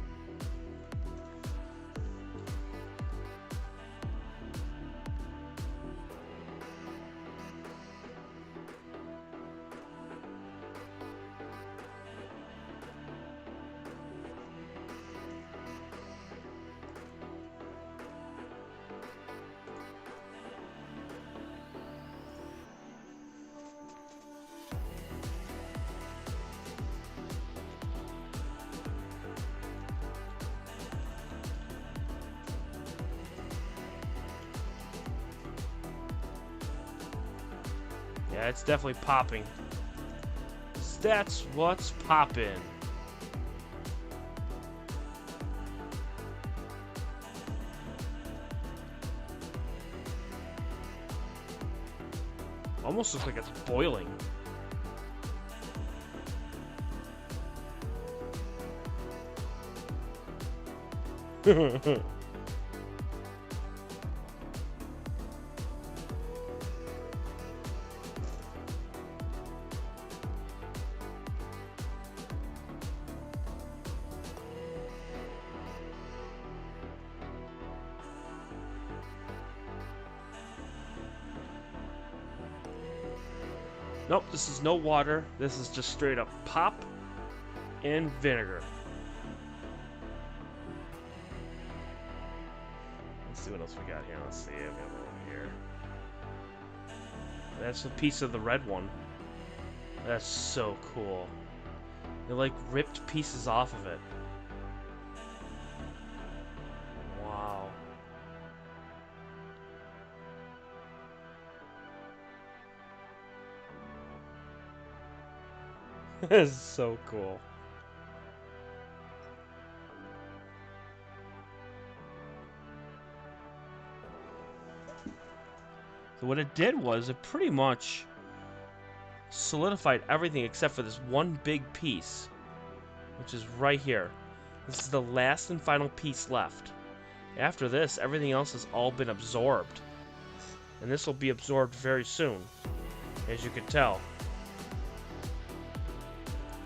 Yeah, it's definitely popping. That's what's popping. Almost looks like it's boiling. Nope, this is no water. This is just straight up pop and vinegar. Let's see what else we got here. Let's see. We have a little here. That's a piece of the red one. That's so cool. They like ripped pieces off of it. Wow. This is so cool. So what it did was it pretty much solidified everything except for this one big piece, which is right here. This is the last and final piece left. After this, everything else has all been absorbed. And this will be absorbed very soon, as you can tell.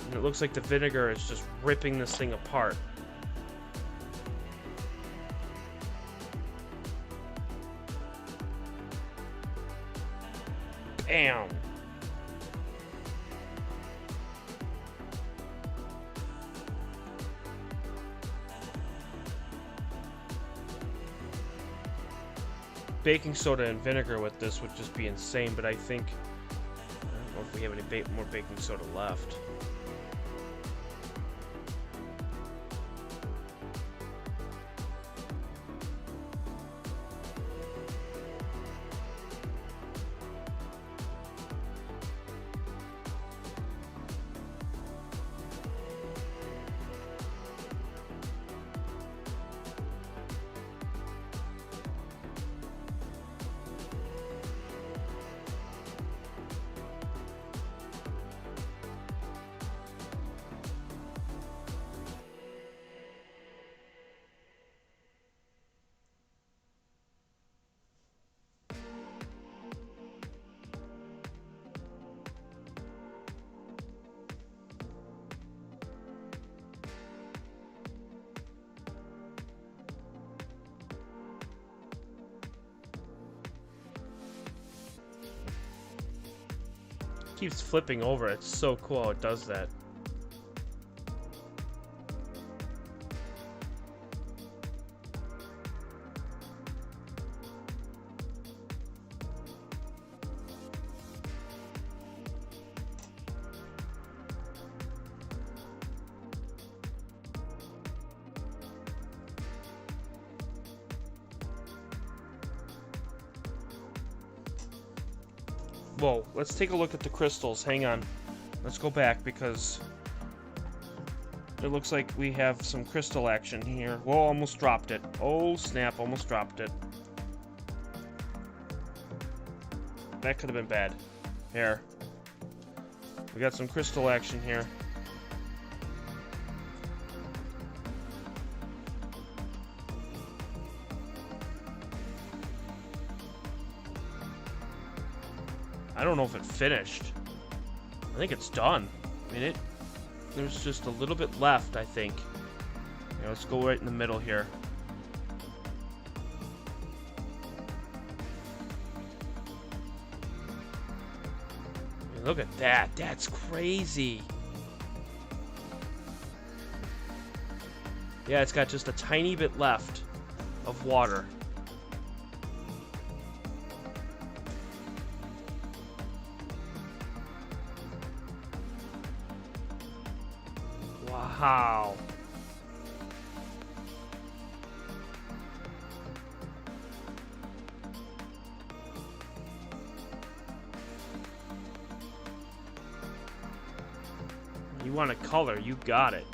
And it looks like the vinegar is just ripping this thing apart. Bam! Baking soda and vinegar with this would just be insane, but I think... I don't know if we have any more baking soda left. Keeps flipping over. It's so cool how it does that. Whoa, let's take a look at the crystals. Hang on. Let's go back because it looks like we have some crystal action here. Whoa, almost dropped it. Oh, snap, almost dropped it. That could have been bad. Here. We got some crystal action here. I don't know if it finished. I think it's done. I mean, there's just a little bit left, I think. Yeah, let's go right in the middle here. I mean, look at that. That's crazy. Yeah, it's got just a tiny bit left of water. Wow. You want a color, you got it.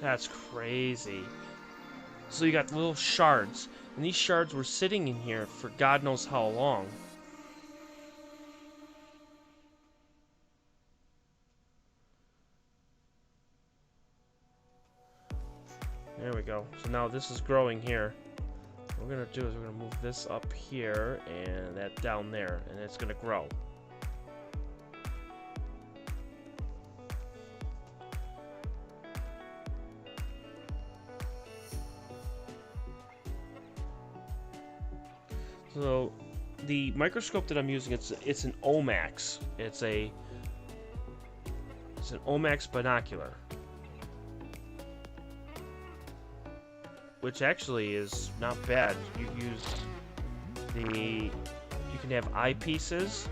That's crazy. So you got little shards. And these shards were sitting in here for God knows how long. There we go. So now this is growing here. What we're going to do is we're going to move this up here and that down there. And it's going to grow. So the microscope that I'm using, it's an Omax. It's an Omax binocular, which actually is not bad. You can have eyepieces,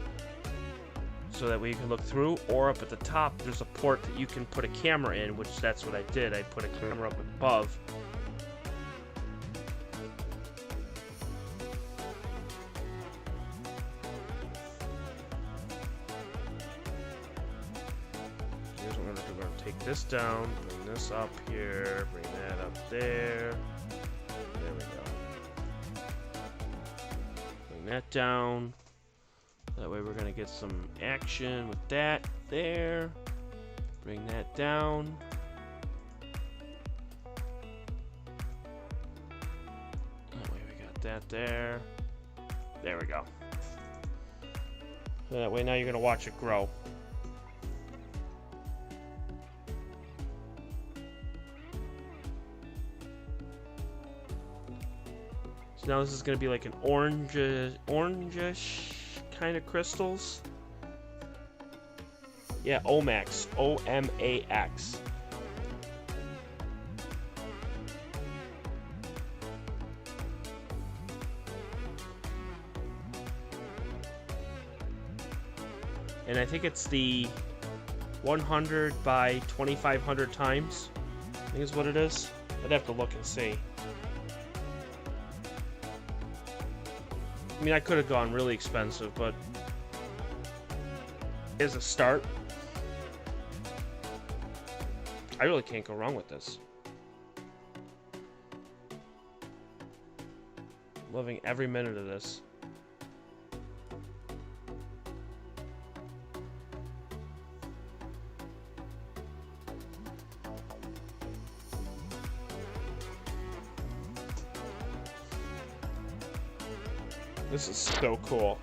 so that way you can look through, or up at the top there's a port that you can put a camera in, which that's what I did. I put a camera up above. Here's what we're gonna do. We're gonna take this down, bring this up here, bring that up there. There we go. Bring that down. That way we're gonna get some action with that there. Bring that down. That way we got that there. There we go. So that way now you're gonna watch it grow. So now this is gonna be like an orangish kind of crystals. Yeah, Omax. O-M-A-X. And I think it's the 100 by 2500 times. I think is what it is. I'd have to look and see. I mean, I could have gone really expensive, but as a start, I really can't go wrong with this. Loving every minute of this. This is so cool.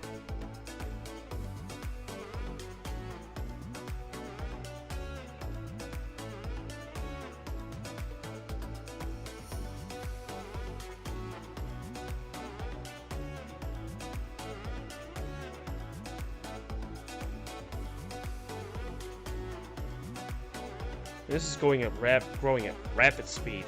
This is growing at rapid speed.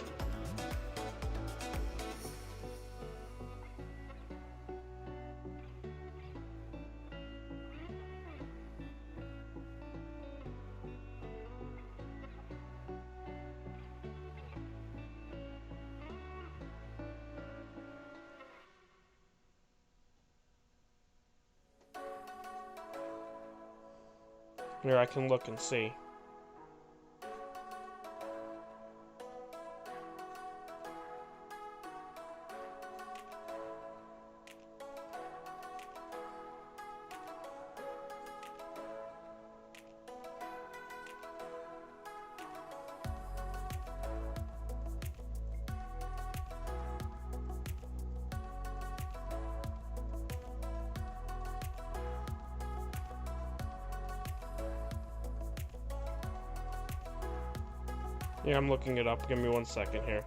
Here, I can look and see. Yeah, I'm looking it up. Give me 1 second here.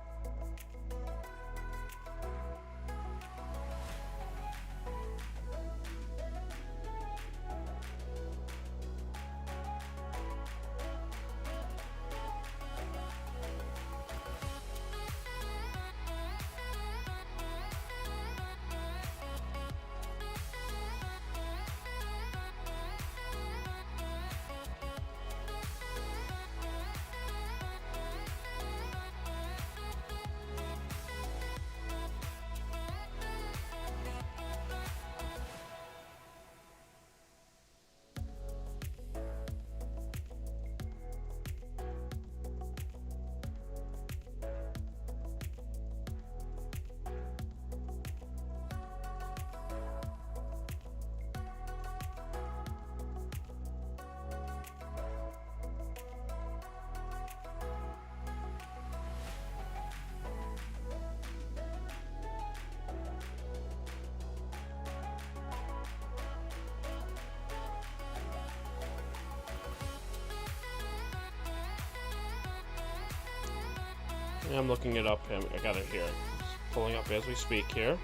Yeah, I'm looking it up. I got it here. It's pulling up as we speak here.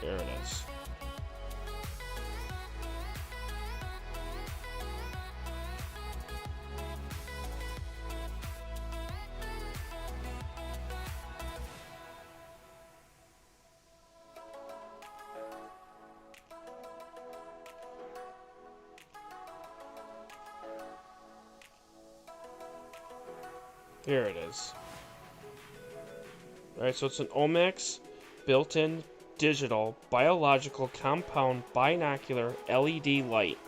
There it is. Here it is. Alright, so it's an Omax built-in digital biological compound binocular LED light.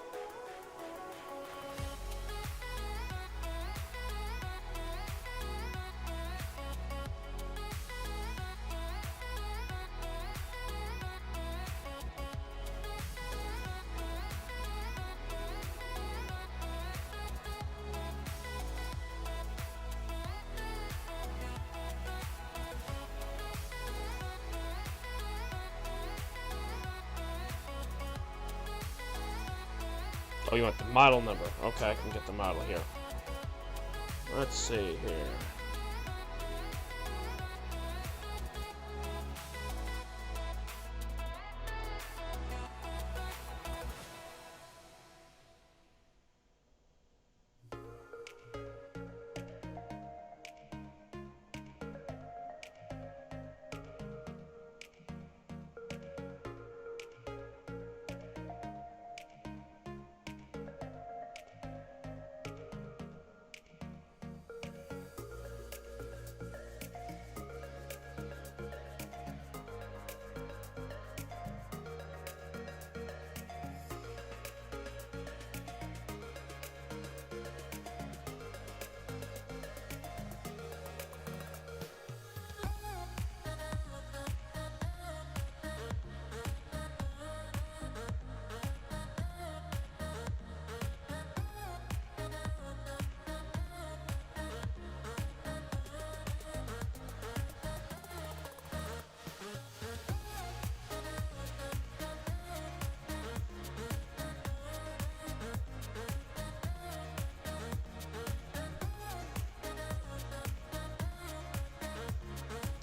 Oh, you want the model number? Okay, I can get the model here. Let's see here.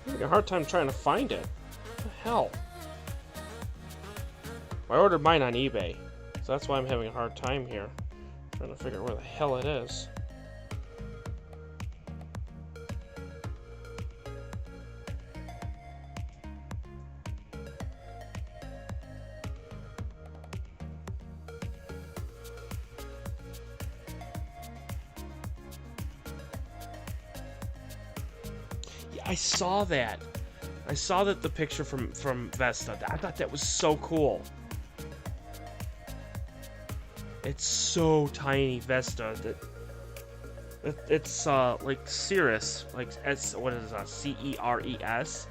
I'm having a hard time trying to find it. What the hell? I ordered mine on eBay, so that's why I'm having a hard time here. Trying to figure out where the hell it is. I saw that. I saw that the picture from Vesta. I thought that was so cool. It's so tiny, Vesta. That it's like Ceres, like what is CERES,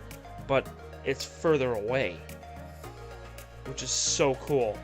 but it's further away, which is so cool.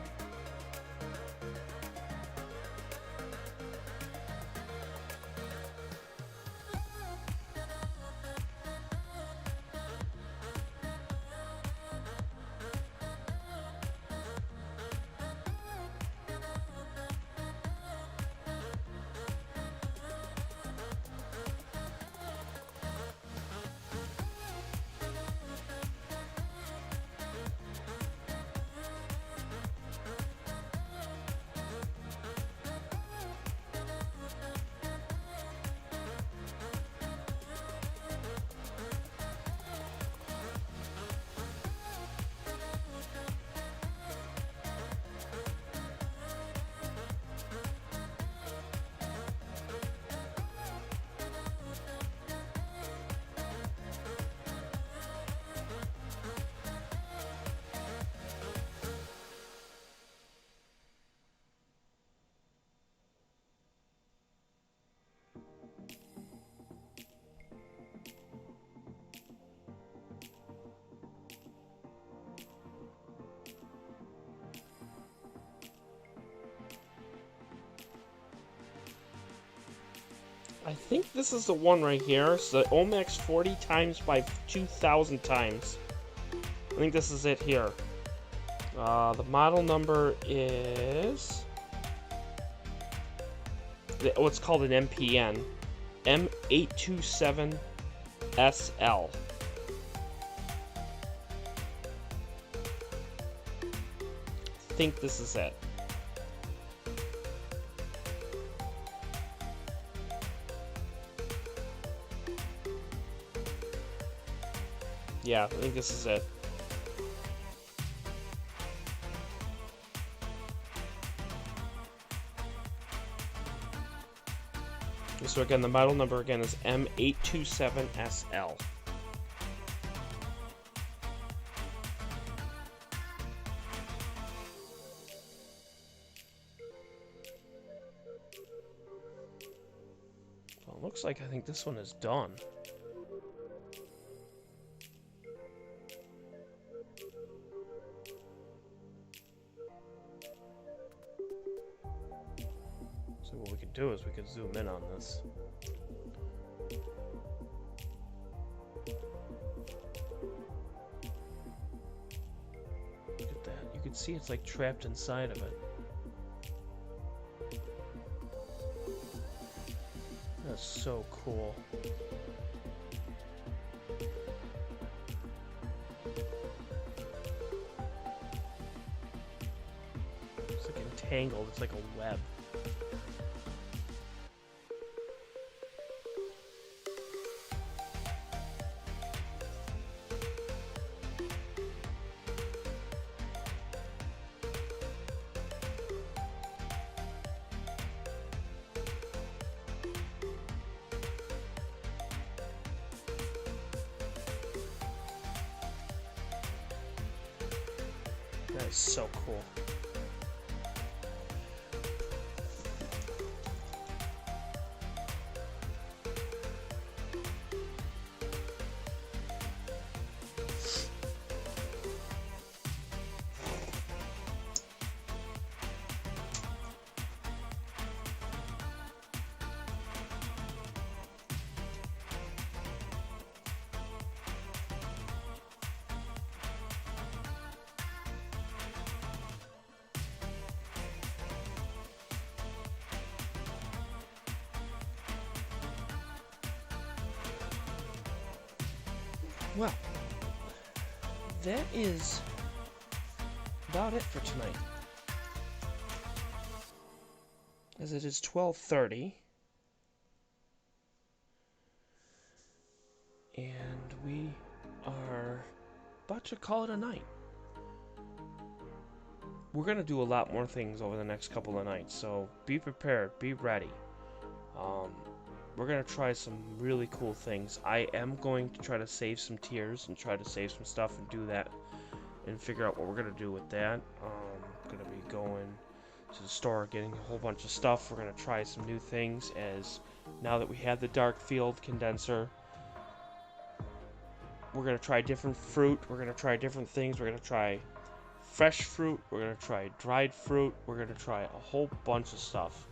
I think this is the one right here. It's the Omax 40 times by 2,000 times. I think this is it here. The model number is... it's called an MPN. M827 SL. I think this is it. Yeah, I think this is it. So again, the model number again is M827SL. Well, it looks like I think this one is done. So what we could do is we could zoom in on this. Look at that. You can see it's like trapped inside of it. That's so cool. It's like entangled. It's like a web. That is so cool. Well, that is about it for tonight. As it is 12:30, and we are about to call it a night. We're going to do a lot more things over the next couple of nights, so be prepared, be ready. We're going to try some really cool things. I am going to try to save some tiers and try to save some stuff and do that and figure out what we're going to do with that. I'm going to be going to the store, getting a whole bunch of stuff. We're going to try some new things, as now that we have the dark field condenser, we're going to try different fruit. We're going to try different things. We're going to try fresh fruit. We're going to try dried fruit. We're going to try a whole bunch of stuff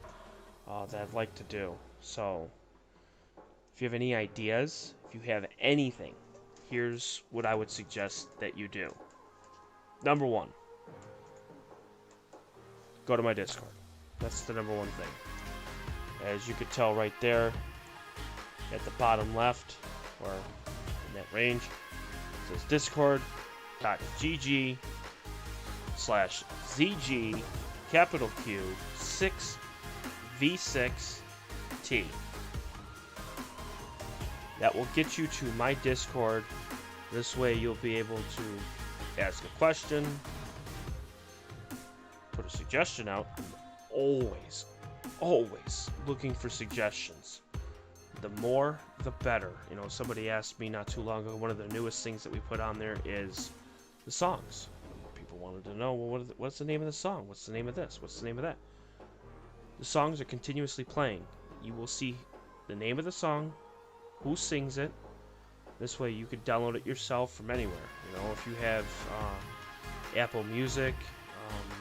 that I'd like to do. So if you have any ideas, if you have anything, here's what I would suggest that you do. Number one, go to my Discord. That's the number one thing. As you could tell right there, at the bottom left, or in that range, it says discord.gg/ZG capital Q 6V6T. That will get you to my Discord. This way you'll be able to ask a question, put a suggestion out. Always looking for suggestions. The more, the better. You know, somebody asked me not too long ago, one of the newest things that we put on there is the songs. People wanted to know, well, what's the name of the song? What's the name of this? What's the name of that? The songs are continuously playing. You will see the name of the song, who sings it. This way you could download it yourself from anywhere. You know, if you have Apple Music,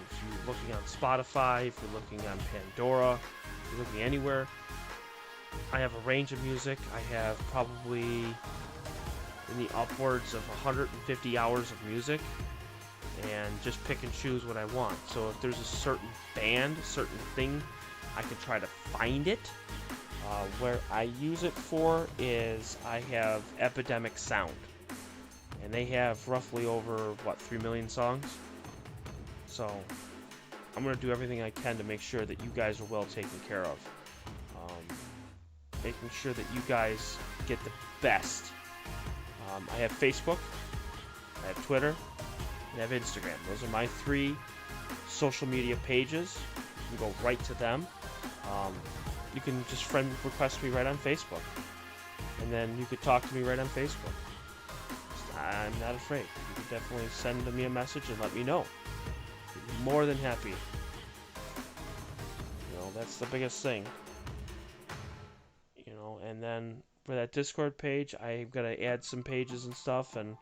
if you're looking on Spotify, if you're looking on Pandora, if you're looking anywhere, I have a range of music. I have probably in the upwards of 150 hours of music, and just pick and choose what I want. So if there's a certain band, a certain thing, I can try to find it. Where I use it for is I have Epidemic Sound, and they have roughly over, what, 3 million songs? So I'm going to do everything I can to make sure that you guys are well taken care of. Making sure that you guys get the best. I have Facebook, I have Twitter, and I have Instagram. Those are my 3 social media pages. You can go right to them. You can just friend request me right on Facebook, and then you could talk to me right on Facebook. I'm not afraid. You can definitely send me a message and let me know. I'm more than happy. You know, that's the biggest thing. You know, and then for that Discord page, I've got to add some pages and stuff, and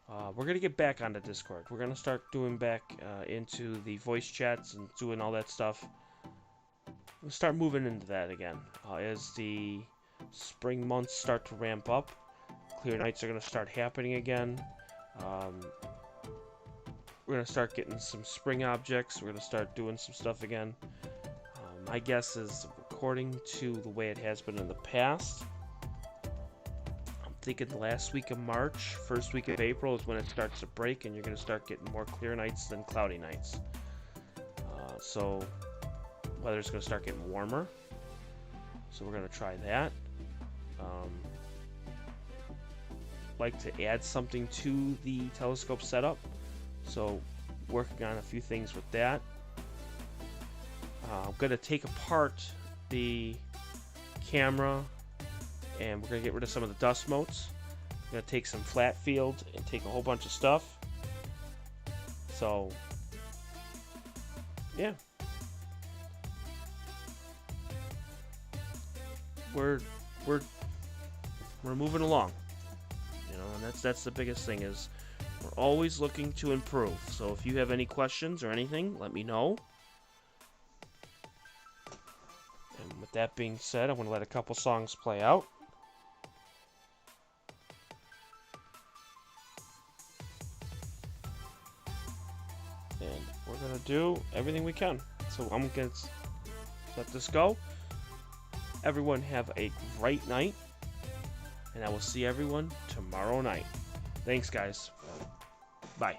we're going to get back onto Discord. We're going to start doing back into the voice chats and doing all that stuff. We'll start moving into that again. As the spring months start to ramp up, clear nights are going to start happening again. We're going to start getting some spring objects. We're going to start doing some stuff again. My guess is, according to the way it has been in the past, I'm thinking the last week of March, first week of April is when it starts to break, and you're going to start getting more clear nights than cloudy nights. So weather's going to start getting warmer. So we're going to try that. Like to add something to the telescope setup. So working on a few things with that. I'm going to take apart the camera, and we're going to get rid of some of the dust motes. I'm going to take some flat field and take a whole bunch of stuff. So, yeah. We're moving along. You know, and that's the biggest thing, is we're always looking to improve. So if you have any questions or anything, let me know. And with that being said, I'm going to let a couple songs play out. And we're going to do everything we can. So I'm going to let this go. Everyone have a great night. And I will see everyone tomorrow night. Thanks, guys. Bye.